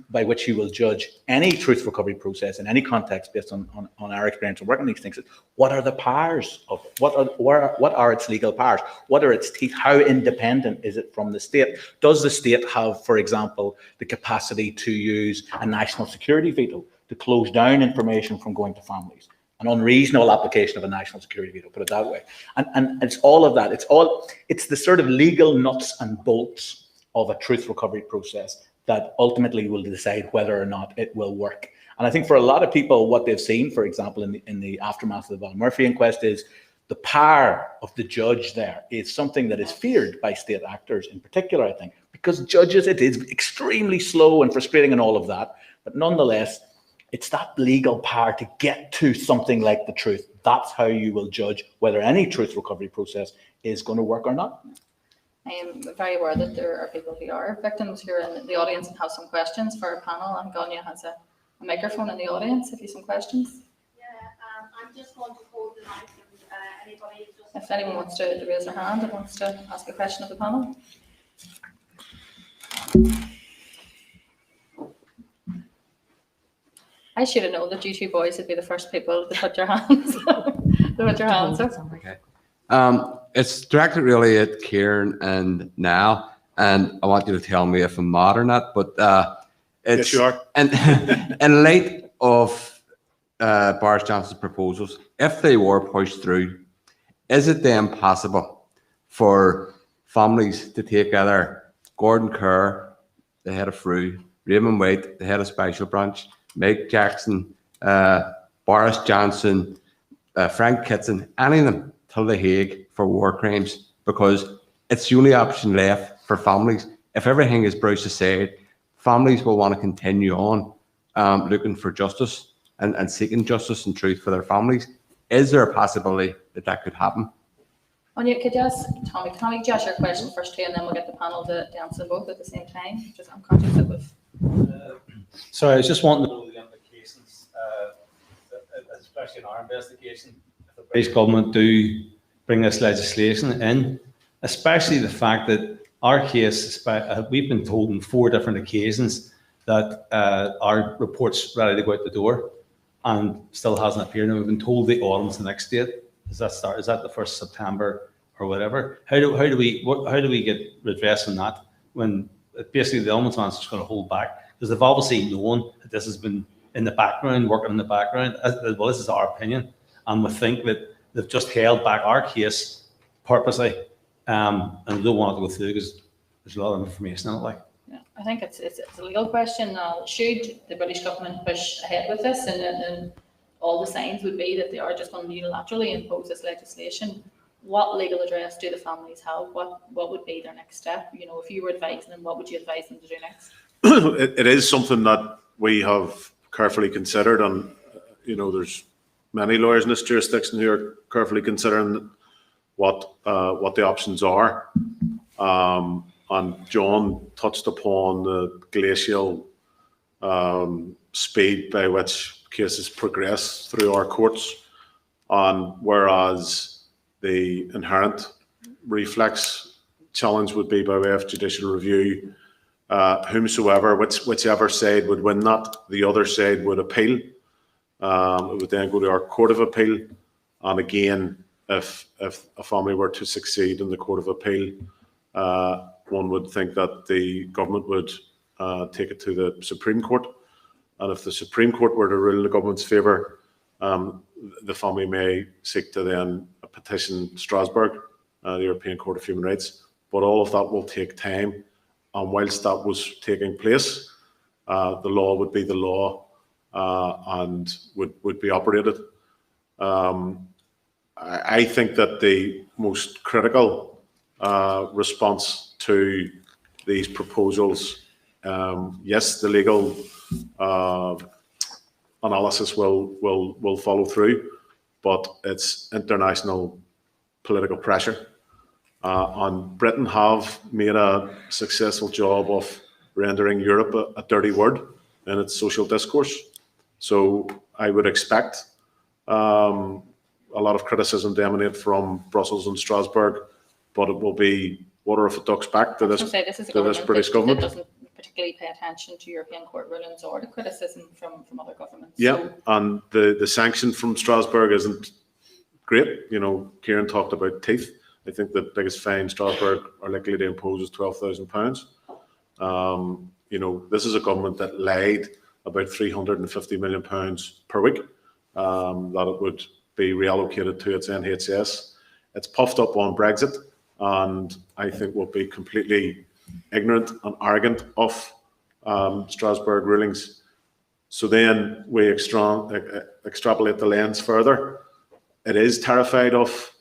by which you will judge any truth recovery process in any context based on our experience of working these things is, what are the powers of it? What are its legal powers? What are its teeth? How independent is it from the state? Does the state have, for example, the capacity to use a national security veto to close down information from going to families? An unreasonable application of a national security veto, put it that way. And it's all of that. It's the sort of legal nuts and bolts of a truth recovery process that ultimately will decide whether or not it will work. And I think for a lot of people, what they've seen, for example, in the aftermath of the Val Murphy inquest, is the power of the judge there is something that is feared by state actors in particular, I think, because judges, it is extremely slow and frustrating and all of that. But nonetheless, it's that legal power to get to something like the truth. That's how you will judge whether any truth recovery process is going to work or not. I am very aware that there are people who are victims here in the audience and have some questions for our panel. And Ganya has a microphone in the audience if you have some questions. Yeah, I'm just going to hold the mic and anybody just... If anyone wants to raise their hand and wants to ask a question of the panel. I should have known that you two boys would be the first people to put your hands up. Okay. It's directed really at Kieran and Niall, and I want you to tell me if I'm mad or not, but it's... Yes, you are. And in light of Boris Johnson's proposals, if they were pushed through, is it then possible for families to take either Gordon Kerr, the head of FRU, Raymond White, the head of Special Branch, Mike Jackson, Boris Johnson, Frank Kitson, any of them to The Hague for war crimes, because it's the only option left for families. If everything is brushed aside, families will want to continue on looking for justice and seeking justice and truth for their families. Is there a possibility that that could happen? Anya, could you ask Tommy, can I ask your question first too, and then we'll get the panel to answer both at the same time? Just I'm conscious that we've... Sorry, I was just wanting to know the implications, especially in our investigation, if the British government do bring this legislation in, especially the fact that our case, we've been told on 4 different occasions that our report's ready to go out the door and still hasn't appeared, and we've been told the autumn's the next date. Does that start? Is that the 1st September or whatever? How do we get redress on that when basically the ombudsman's just going to hold back? Because they've obviously known that this has been in the background, working in the background. Well, this is our opinion, and we think that they've just held back our case purposely, and we don't want it to go through because there's a lot of information in it. Like, Yeah, I think it's a legal question now. Should the British government push ahead with this, and all the signs would be that they are just going to unilaterally impose this legislation, what legal redress do the families have? What would be their next step? You know, if you were advising them, what would you advise them to do next? It is something that we have carefully considered, and you know, there's many lawyers in this jurisdiction who are carefully considering what the options are. And John touched upon the glacial speed by which cases progress through our courts, and whereas the inherent reflex challenge would be by way of judicial review, whomsoever, whichever side would win that, the other side would appeal. It would then go to our Court of Appeal, and again, if a family were to succeed in the Court of Appeal, one would think that the government would take it to the Supreme Court. And if the Supreme Court were to rule in the government's favour, the family may seek to then petition Strasbourg, the European Court of Human Rights. But all of that will take time. And whilst that was taking place, the law would be the law and would be operated. I think that the most critical response to these proposals, yes, the legal analysis will follow through, but it's international political pressure. And Britain have made a successful job of rendering Europe a dirty word in its social discourse. So I would expect a lot of criticism to emanate from Brussels and Strasbourg, but it will be water off a duck's back to this British government. That doesn't particularly pay attention to European court rulings or the criticism from other governments. Yeah, so, and the sanction from Strasbourg isn't great. You know, Kieran talked about teeth. I think the biggest fine Strasbourg are likely to impose is £12,000. You know, this is a government that lied about £350 million per week, that it would be reallocated to its NHS. It's puffed up on Brexit, and I think will be completely ignorant and arrogant of Strasbourg rulings. So then we extrapolate the lens further. It is terrified of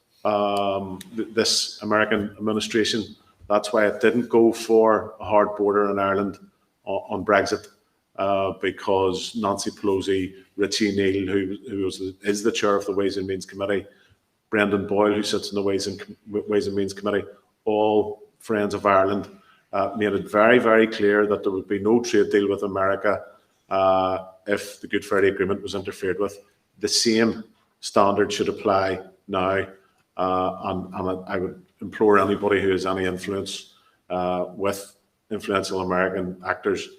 this American administration. That's why it didn't go for a hard border in Ireland on Brexit, because Nancy Pelosi, Richie Neal, who is the chair of the Ways and Means Committee, Brendan Boyle, who sits in the Ways and Means Committee, all friends of Ireland, made it very, very clear that there would be no trade deal with America if the Good Friday Agreement was interfered with. The same standard should apply now, and I would implore anybody who has any influence with influential American actors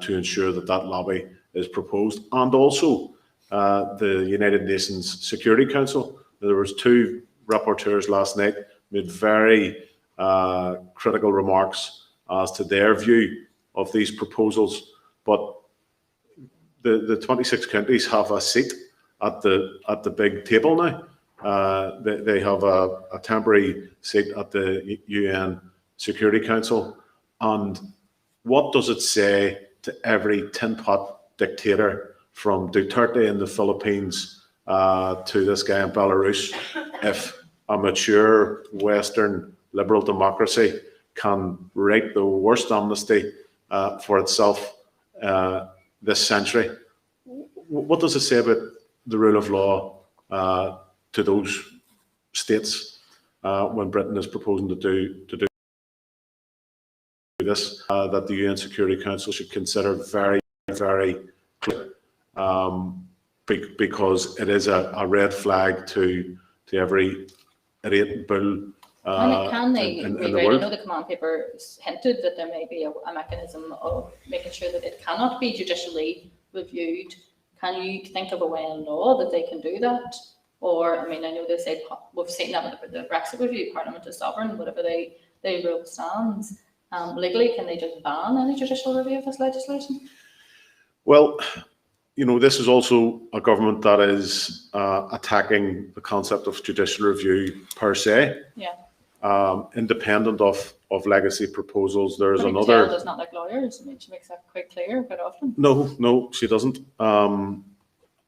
to ensure that that lobby is proposed. And also the United Nations Security Council. There was 2 rapporteurs last night made very critical remarks as to their view of these proposals. But the 26 countries have a seat at the big table now. They have a temporary seat at the UN Security Council. And what does it say to every tin pot dictator from Duterte in the Philippines to this guy in Belarus, if a mature Western liberal democracy can write the worst amnesty for itself this century, what does it say about the rule of law to those states when Britain is proposing to do this, that the UN Security Council should consider very, very clear, because it is a red flag to every idiot bull Can they in the rewrite? I world. know the command paper hinted that there may be a mechanism of making sure that it cannot be judicially reviewed. Can you think of a way in law that they can do that? Or, I mean, I know they say, we've seen that with the Brexit review, Parliament is sovereign, whatever they rule stands. Legally, can they just ban any judicial review of this legislation? Well, you know, this is also a government that is attacking the concept of judicial review per se. Yeah. Independent of legacy proposals. There's But another. does not like lawyers. I mean, she makes that quite clear quite often. No, she doesn't.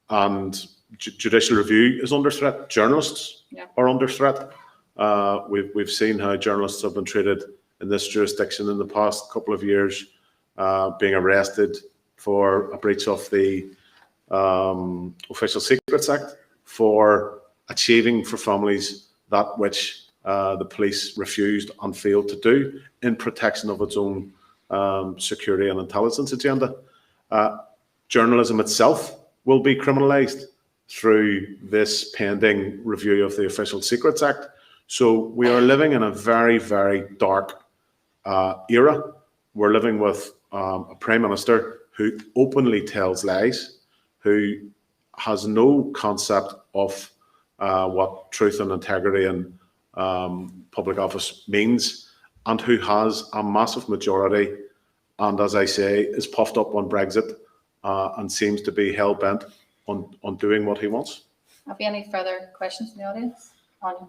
And judicial review is under threat. Journalists are under threat. We've seen how journalists have been treated in this jurisdiction in the past couple of years, being arrested for a breach of the Official Secrets Act, for achieving for families that which the police refused and failed to do in protection of its own security and intelligence agenda. Journalism itself will be criminalised through this pending review of the Official Secrets Act. So we are living in a very, very dark era. We're living with a Prime Minister who openly tells lies, who has no concept of what truth and integrity and public office means, and who has a massive majority, and as I say, is puffed up on Brexit and seems to be hell-bent on doing what he wants. Have you any further questions from the audience? Anya?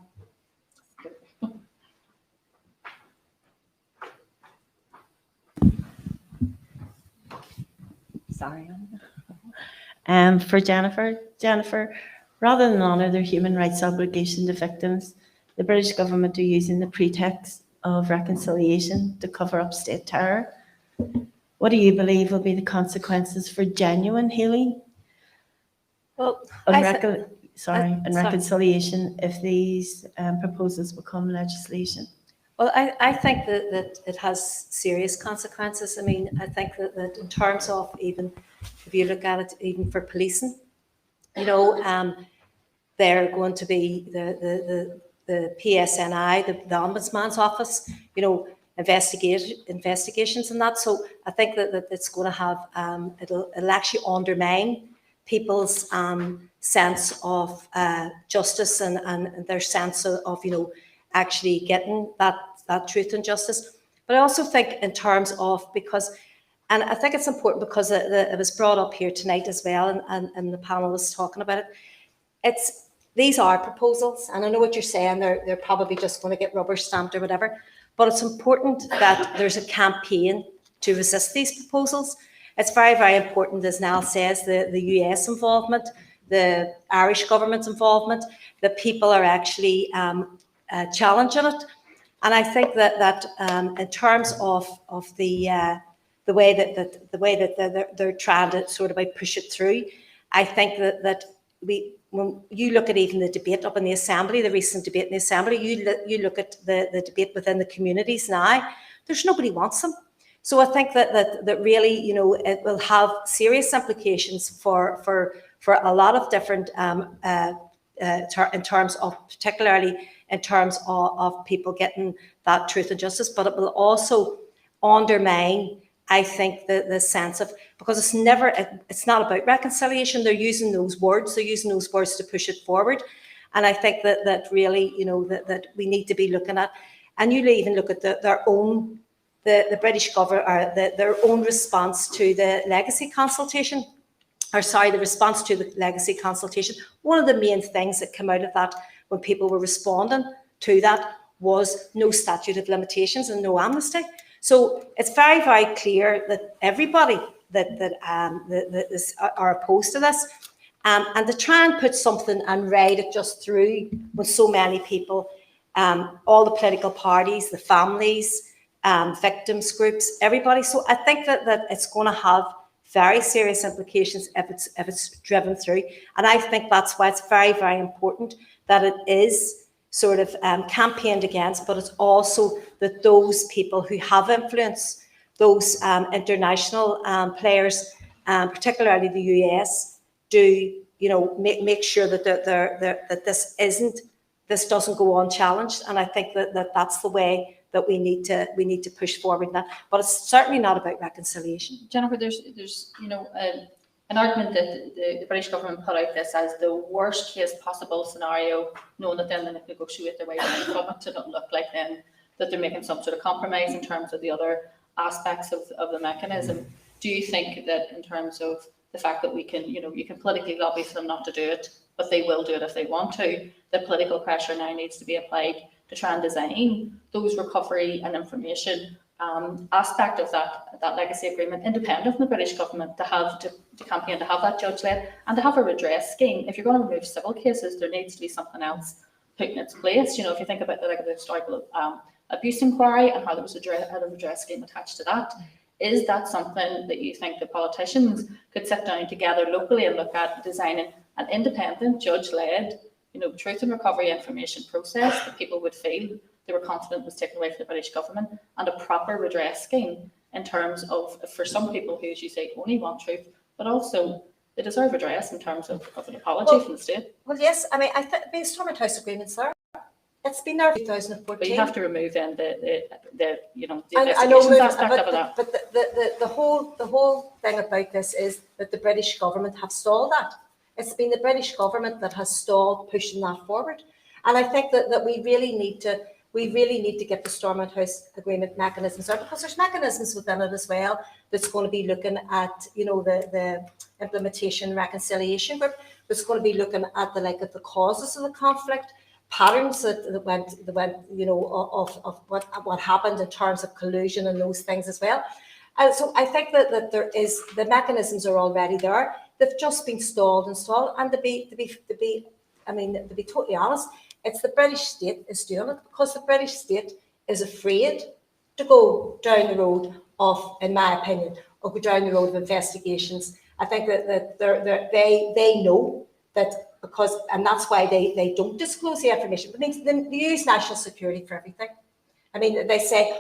Sorry. For Jennifer, rather than honour their human rights obligation to victims, the British government are using the pretext of reconciliation to cover up state terror. What do you believe will be the consequences for genuine healing? Well, reconciliation if these proposals become legislation? Well, I think that it has serious consequences. I mean, I think that in terms of even, if you look at it, even for policing, you know, they're going to be the PSNI, the Ombudsman's office, you know, investigations and that. So I think that it's going to have, it'll actually undermine people's sense of justice and their sense of, you know, actually getting that truth and justice. But I also think in terms of, and I think it's important because it was brought up here tonight as well, and the panel was talking about it. These are proposals, and I know what you're saying, they're probably just going to get rubber stamped or whatever, but it's important that there's a campaign to resist these proposals. It's very, very important, as Niall says, the US involvement, the Irish government's involvement, that people are actually challenging it. And I think that in terms of the way that they're trying to sort of push it through, I think that when you look at even the debate up in the Assembly, the recent debate in the Assembly, you look at the debate within the communities now, there's nobody wants them. So I think that really, you know, it will have serious implications for a lot of different in terms of, particularly in terms of people getting that truth and justice, but it will also undermine, I think, the sense of, because it's not about reconciliation. They're using those words to push it forward. And I think that really, you know, that we need to be looking at, and you even look at their own, the British government, or their own response to the legacy consultation, the response to the legacy consultation. One of the main things that came out of that when people were responding to that was no statute of limitations and no amnesty. So it's very, very clear that everybody are opposed to this. And to try and put something and ride it just through with so many people, all the political parties, the families, victims groups, everybody. So I think that it's going to have very serious implications if it's driven through. And I think that's why it's very, very important that it is sort of campaigned against, but it's also that those people who have influence, those international players, particularly the US, do make sure that that this doesn't go unchallenged. And I think that's the way that we need to push forward now. But it's certainly not about reconciliation. Jennifer, there's an argument that the British government put out this as the worst case possible scenario, knowing that then they negotiate their way out from it to not look like then that they're making some sort of compromise in terms of the other aspects of the mechanism. Do you think that in terms of the fact that we can, you can politically lobby for them not to do it, but they will do it if they want to, that political pressure now needs to be applied to try and design those recovery and information aspect of that legacy agreement, independent from the British government, to campaign to have that judge-led and to have a redress scheme? If you're going to remove civil cases, there needs to be something else put in its place. If you think about the historical abuse inquiry and how there was a redress scheme attached to that, is that something that you think the politicians could sit down together locally and look at designing an independent, judge-led, truth and recovery information process that people would feel they were confident was taken away from the British government, and a proper redress scheme in terms of, for some people who, as you say, only want truth, but also they deserve redress in terms of an apology from the state? Well, yes. I mean, I think the Stormont House agreement's there. It's been there 2014. But you have to remove then the I know, aspect of that. But the whole thing about this is that the British government have stalled that. It's been the British government that has stalled pushing that forward. And I think that we really need to get the Stormont House agreement mechanisms out, because there's mechanisms within it as well that's going to be looking at, the implementation reconciliation group, that's going to be looking at the causes of the conflict, patterns that went, of what happened in terms of collusion and those things as well. And so I think that there is, the mechanisms are already there. They've just been stalled. And to be totally honest, it's the British state is doing it, because the British state is afraid to go down the road of, in my opinion, or go down the road of investigations. I think that they know that, because, and that's why they don't disclose the information. But they use national security for everything. I mean, they say,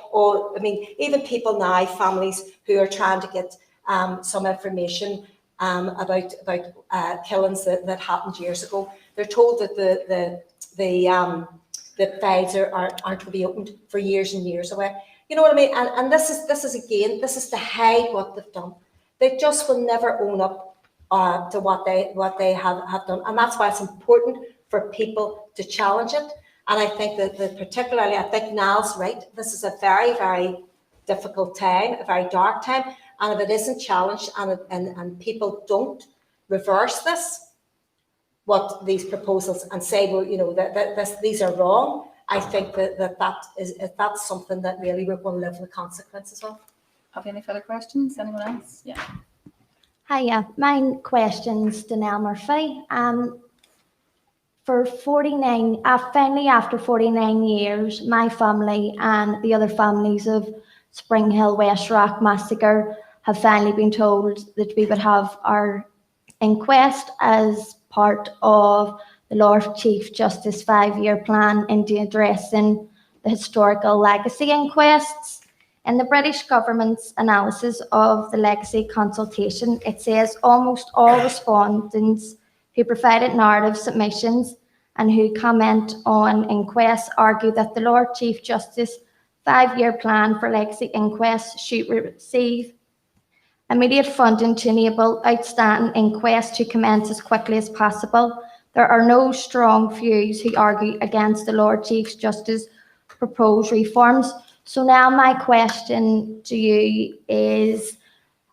even people now, families who are trying to get some information about killings that happened years ago, they're told that the files aren't going to be opened for years and years away. You know what I mean? And this is to hide what they've done. They just will never own up to what they have done, and that's why it's important for people to challenge it. And I think that particularly, I think Niall's right. This is a very, very difficult time, a very dark time, and if it isn't challenged and people don't reverse what these proposals and say, well, these are wrong, I think that's something that really we're going to live with the consequences of. Have you any further questions? Anyone else? Yeah. Hiya, my question's to Niall Murphy. Finally after 49 years, my family and the other families of Spring Hill West Rock massacre have finally been told that we would have our inquest as part of the Lord Chief Justice 5-year plan into addressing the historical legacy inquests. In the British government's analysis of the legacy consultation, it says almost all respondents who provided narrative submissions and who comment on inquests argue that the Lord Chief Justice 5-year plan for legacy inquests should receive immediate funding to enable outstanding inquests to commence as quickly as possible. There are no strong views who argue against the Lord Chief Justice's proposed reforms. So now my question to you is,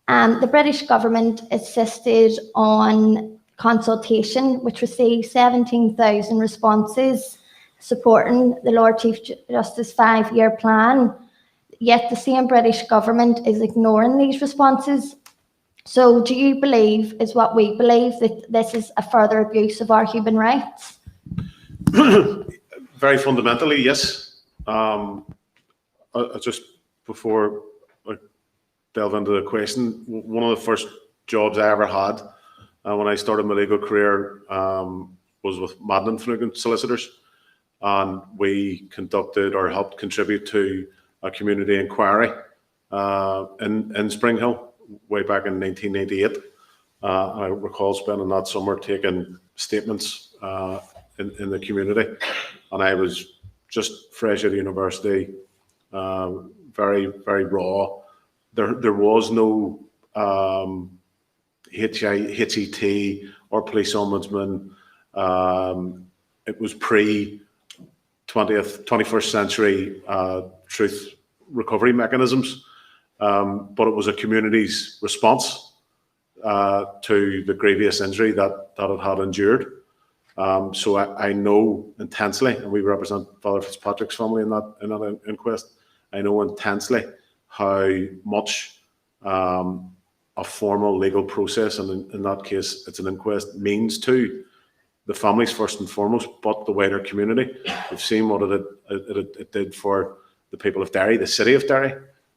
the British government insisted on consultation, which received 17,000 responses supporting the Lord Chief Justice 5-year plan. Yet the same British government is ignoring these responses So do you believe, is what we believe, that this is a further abuse of our human rights? Very fundamentally, yes. Just before I delve into the question, one of the first jobs I ever had when I started my legal career was with Madden solicitors, and we conducted or helped contribute to a community inquiry in Spring Hill way back in 1998. I recall spending that summer taking statements in the community, and I was just fresh out of university, very, very raw. There was no HET or police ombudsman. It was pre-21st century truth recovery mechanisms, but it was a community's response to the grievous injury that it had endured. So I know intensely, and we represent Father Fitzpatrick's family in that inquest. I know intensely how much a formal legal process, and in that case, it's an inquest, means to the families first and foremost, but the wider community. We've seen what it did for the people of Derry, the city of Derry,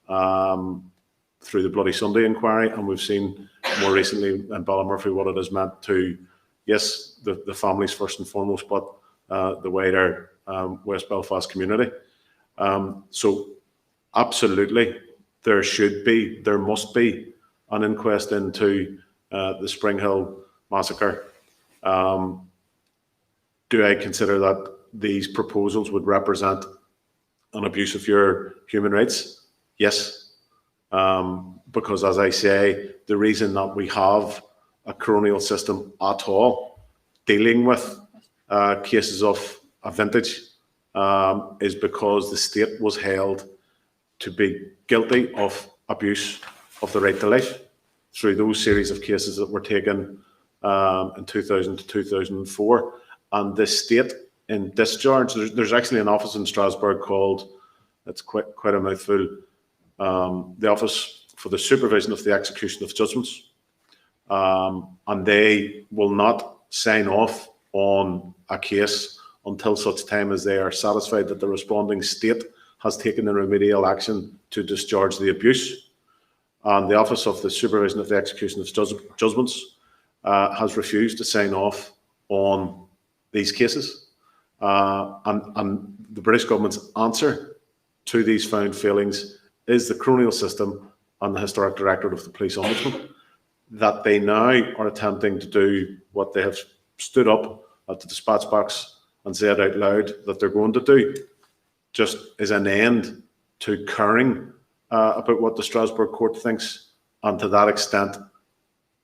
through the Bloody Sunday inquiry, and we've seen more recently in Ballymurphy what it has meant to, yes, the families first and foremost, but the wider West Belfast community. So absolutely, there must be an inquest into the Spring Hill massacre. Do I consider that these proposals would represent an abuse of your human rights? Yes. Because, as I say, the reason that we have a coronial system at all dealing with cases of a vintage is because the state was held to be guilty of abuse of the right to life through those series of cases that were taken in 2000 to 2004. And the state in discharge, there's actually an office in Strasbourg called, it's quite a mouthful, the Office for the Supervision of the Execution of Judgments. And they will not sign off on a case until such time as they are satisfied that the responding state has taken the remedial action to discharge the abuse. And the Office of the Supervision of the Execution of Judgments has refused to sign off on these cases. And the British government's answer to these found failings is the coronial system and the Historic Directorate of the Police Ombudsman, that they now are attempting to do what they have stood up at the dispatch box and said out loud that they're going to do, just as an end to caring about what the Strasbourg court thinks. And to that extent,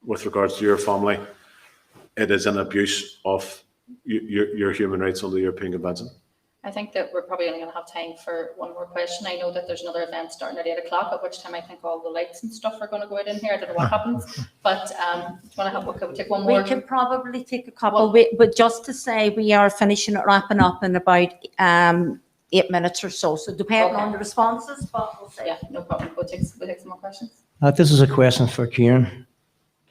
with regards to your family, it is an abuse of your human rights under the European Convention. I think that we're probably only going to have time for one more question. I know that there's another event starting at 8 o'clock, at which time I think all the lights and stuff are going to go out in here. I don't know what happens, but do you want to have, take one more? We could probably take a couple, but just to say we are wrapping up in about 8 minutes or so. So depending on the responses, but we'll see. Yeah, no problem. We'll take some more questions. This is a question for Kieran.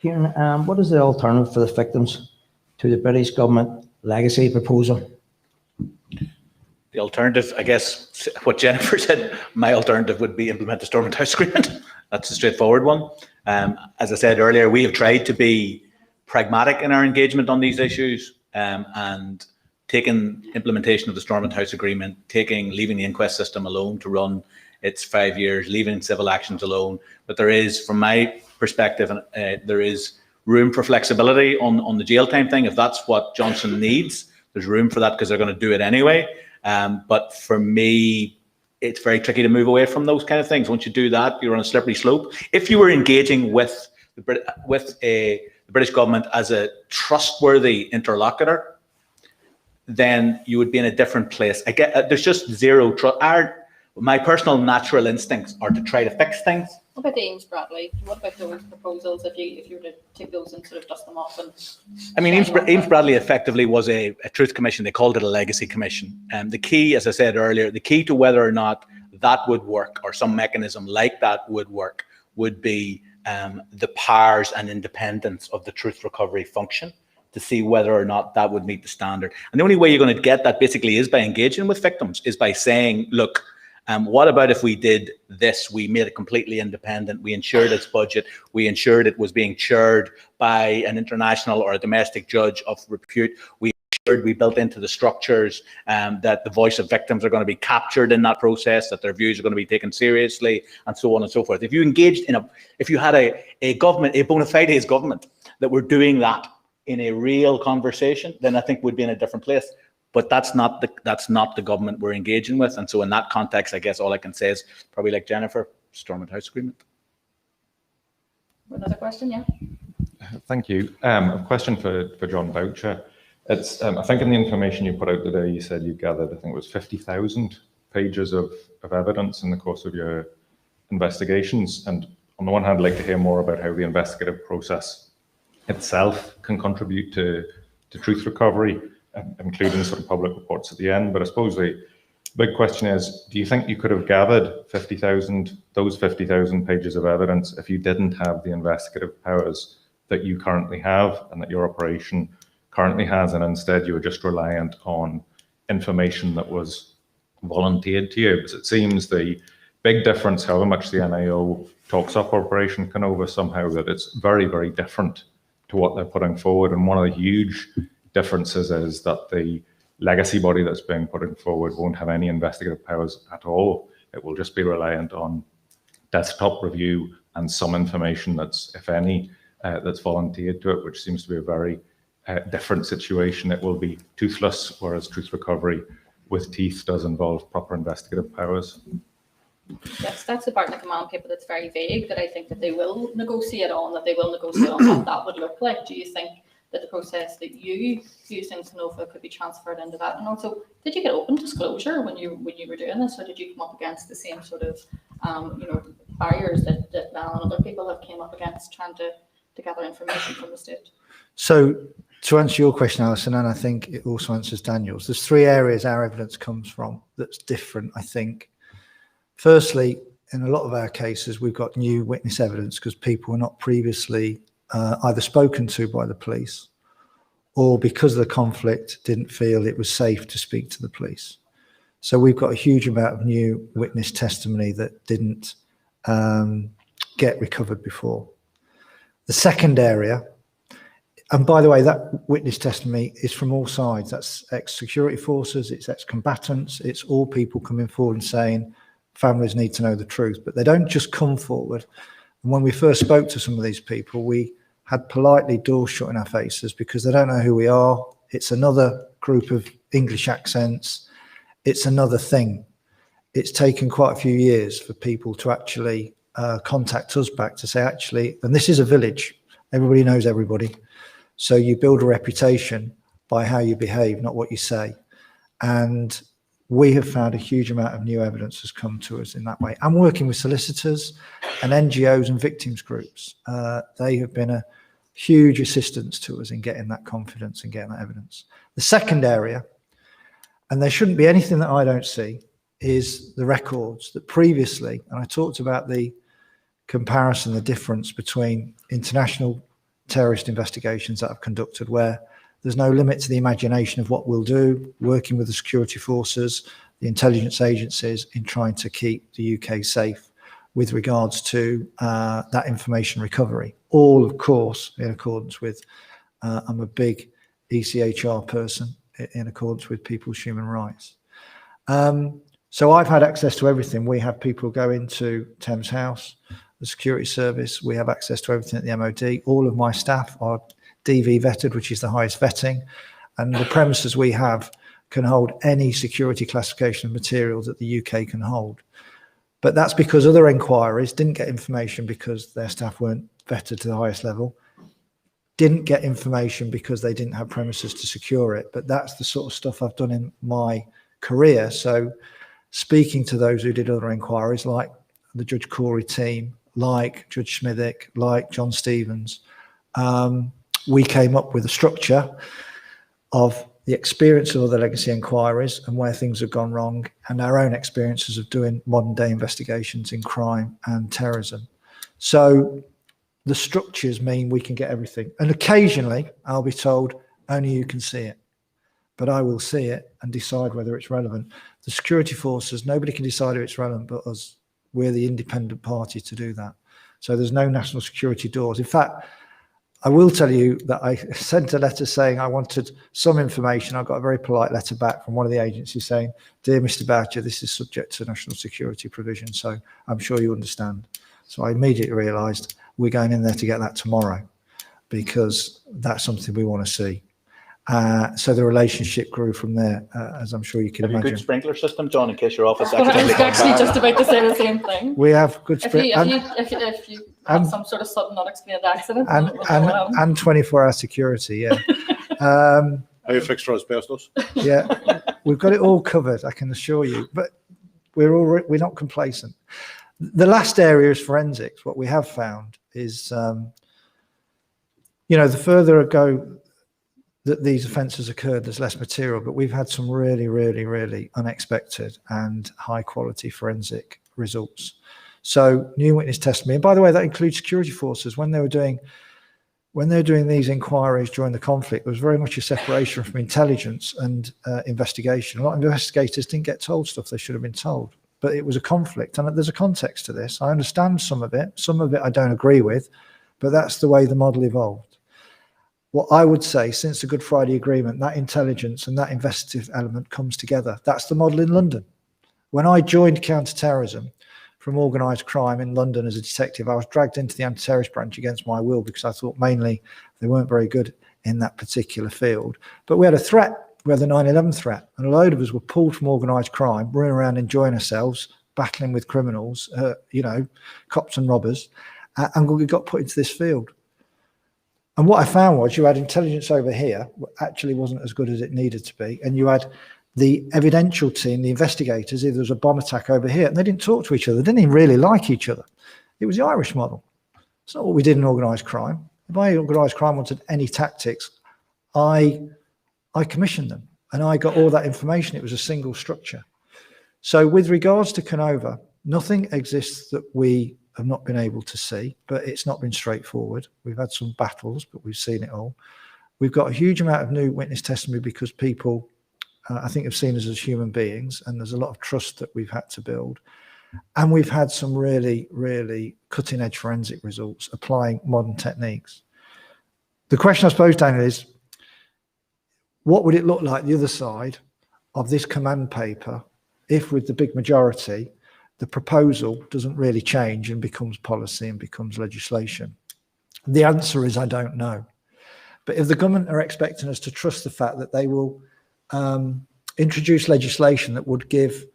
Kieran, what is the alternative for the victims to the British government legacy proposal? The alternative, I guess, what Jennifer said, my alternative would be implement the Stormont House Agreement. That's a straightforward one. As I said earlier, we have tried to be pragmatic in our engagement on these issues, and taking implementation of the Stormont House Agreement, leaving the inquest system alone to run its 5 years, leaving civil actions alone. But there is, from my perspective, there is room for flexibility on the jail time thing. If that's what Johnson needs, there's room for that because they're going to do it anyway. But for me, it's very tricky to move away from those kind of things. Once you do that, you're on a slippery slope. If you were engaging with the British government as a trustworthy interlocutor, then you would be in a different place. I get there's just zero trust. My personal natural instincts are to try to fix things. What about the Ames Bradley? What about those proposals? If you were to take those and sort of dust them off? And I mean, Ames Bradley effectively was a truth commission. They called it a legacy commission. The key, as I said earlier, the key to whether or not that would work or some mechanism like that would work would be the powers and independence of the truth recovery function to see whether or not that would meet the standard. And the only way you're going to get that basically is by engaging with victims, is by saying, look, what about if we did this? We made it completely independent. We ensured its budget. We ensured it was being chaired by an international or a domestic judge of repute. We built into the structures that the voice of victims are going to be captured in that process, that their views are going to be taken seriously, and so on and so forth. If you engaged if you had a government, a bona fides government that were doing that in a real conversation, then I think we'd be in a different place. But that's not the government we're engaging with. And so in that context, I guess all I can say is probably like Jennifer, Stormont House Agreement. Another question, yeah. Thank you. A question for Jon Boucher. It's I think in the information you put out today, you said you gathered, I think it was 50,000 pages of evidence in the course of your investigations. And on the one hand, I'd like to hear more about how the investigative process itself can contribute to truth recovery, including sort of public reports at the end. But I suppose the big question is, do you think you could have gathered those 50,000 pages of evidence if you didn't have the investigative powers that you currently have and that your operation currently has, and instead you were just reliant on information that was volunteered to you? Because it seems the big difference, however much the NIO talks up Operation Canova, somehow that it's very, very different to what they're putting forward. And one of the huge differences is that the legacy body that's being put forward won't have any investigative powers at all. It will just be reliant on desktop review and some information that's, if any, that's volunteered to it, which seems to be a very different situation. It will be toothless, whereas truth recovery with teeth does involve proper investigative powers. Yes, that's the part in the command paper that's very vague, that I think that they will negotiate on, what that would look like. Do you think that the process that you used in Canova could be transferred into that? And also, did you get open disclosure when you were doing this, or did you come up against the same sort of barriers that Niall and other people have came up against trying to gather information from the state? So to answer your question, Alison, and I think it also answers Daniel's, there's three areas our evidence comes from that's different, I think. Firstly, in a lot of our cases, we've got new witness evidence because people were not previously either spoken to by the police, or because of the conflict didn't feel it was safe to speak to the police. So we've got a huge amount of new witness testimony that didn't get recovered before. The second area, and by the way, that witness testimony is from all sides. That's ex-security forces, it's ex-combatants, it's all people coming forward and saying families need to know the truth, but they don't just come forward. And when we first spoke to some of these people, we had politely doors shut in our faces because they don't know who we are. It's another group of English accents. It's another thing. It's taken quite a few years for people to actually contact us back to say, actually, and this is a village, everybody knows everybody. So you build a reputation by how you behave, not what you say. And we have found a huge amount of new evidence has come to us in that way. I'm working with solicitors and NGOs and victims groups. They have been a huge assistance to us in getting that confidence and getting that evidence. The second area, and there shouldn't be anything that I don't see, is the records that previously, and I talked about the comparison, the difference between international terrorist investigations that I've conducted, where there's no limit to the imagination of what we'll do, working with the security forces, the intelligence agencies in trying to keep the UK safe with regards to that information recovery. All, of course, in accordance with, I'm a big ECHR person, in accordance with people's human rights. So I've had access to everything. We have people go into Thames House, the security service. We have access to everything at the MOD. All of my staff are DV vetted, which is the highest vetting. And the premises we have can hold any security classification of material that the UK can hold. But that's because other inquiries didn't get information because their staff weren't vetted to the highest level, didn't get information because they didn't have premises to secure it. But that's the sort of stuff I've done in my career. So speaking to those who did other inquiries, like the Judge Corey team, like Judge Smithick, like John Stevens, we came up with a structure of the experience of other legacy inquiries and where things have gone wrong, and our own experiences of doing modern day investigations in crime and terrorism. So the structures mean we can get everything. And occasionally I'll be told only you can see it, but I will see it and decide whether it's relevant. The security forces, nobody can decide if it's relevant but us. We're the independent party to do that. So there's no national security doors. In fact, I will tell you that I sent a letter saying I wanted some information. I got a very polite letter back from one of the agencies saying, "Dear Mr. Boucher, this is subject to national security provision, so I'm sure you understand." So I immediately realised we're going in there to get that tomorrow because that's something we want to see. So the relationship grew from there, as I'm sure you can Have you a imagine. good sprinkler system, John, in case your office I was accidentally comes actually back? just about to say the same thing. We have good If you sprinkler have some sort of sudden unexplained accident, and 24-hour security. Yeah. Are you fixed for asbestos? Yeah, we've got it all covered, I can assure you. But we're not complacent. The last area is forensics. What we have found is, the further ago that these offences occurred, there's less material. But we've had some really, really, really unexpected and high-quality forensic results. So new witness testimony, and by the way, that includes security forces. When they were doing these inquiries during the conflict, there was very much a separation from intelligence and investigation. A lot of investigators didn't get told stuff they should have been told, but it was a conflict, and there's a context to this. I understand some of it I don't agree with, but that's the way the model evolved. What I would say, since the Good Friday Agreement, that intelligence and that investigative element comes together. That's the model in London. When I joined counter-terrorism from organised crime in London as a detective, I was dragged into the anti-terrorist branch against my will because I thought mainly they weren't very good in that particular field. But we had a threat. We had the 9/11 threat, and a load of us were pulled from organised crime, running around enjoying ourselves, battling with criminals, cops and robbers, and we got put into this field. And what I found was you had intelligence over here, actually wasn't as good as it needed to be, and you had the evidential team, the investigators, if there was a bomb attack over here, and they didn't talk to each other. They didn't even really like each other. It was the Irish model. It's not what we did in organised crime. If I organised crime wanted any tactics, I commissioned them, and I got all that information. It was a single structure. So with regards to Canova, nothing exists that we have not been able to see, but it's not been straightforward. We've had some battles, but we've seen it all. We've got a huge amount of new witness testimony because people, I think, have seen us as human beings, and there's a lot of trust that we've had to build. And we've had some really, really cutting-edge forensic results applying modern techniques. The question, I suppose, Daniel, is what would it look like the other side of this command paper if, with the big majority, the proposal doesn't really change and becomes policy and becomes legislation? The answer is I don't know. But if the government are expecting us to trust the fact that they will introduce legislation that would give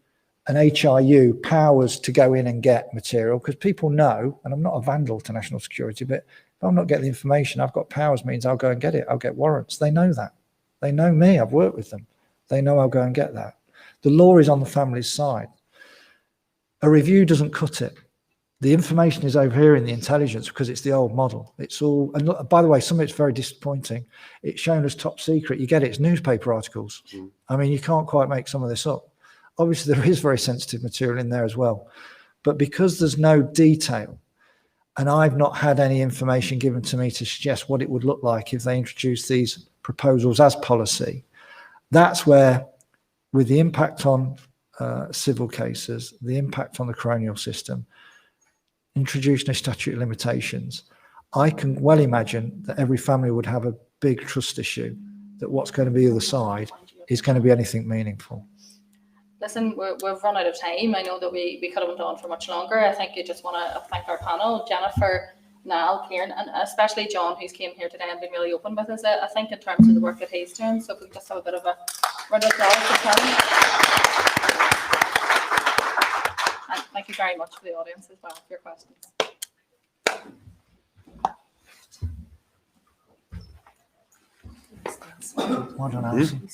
an HRU powers to go in and get material, because people know, and I'm not a vandal to national security, but if I'm not getting the information, I've got powers means I'll go and get it. I'll get warrants. They know that. They know me. I've worked with them. They know I'll go and get that. The law is on the family's side. A review doesn't cut it. The information is over here in the intelligence because it's the old model. It's all, and look, by the way, some of it's very disappointing. It's shown as top secret. You get it, it's newspaper articles. I mean, you can't quite make some of this up. Obviously, there is very sensitive material in there as well. But because there's no detail, and I've not had any information given to me to suggest what it would look like if they introduced these proposals as policy, that's where, with the impact on civil cases, the impact on the coronial system, introducing a statute of limitations, I can well imagine that every family would have a big trust issue that what's going to be the other side is going to be anything meaningful. Listen, we've run out of time. I know that we could have went on for much longer. I think you just want to thank our panel, Jennifer, Niall, Kieran, and especially John, who's came here today and been really open with us, I think, in terms of the work that he's doing. So if we just have a bit of a round of applause for Kieran. And thank you very much for the audience as well for your questions. Well done, Alison.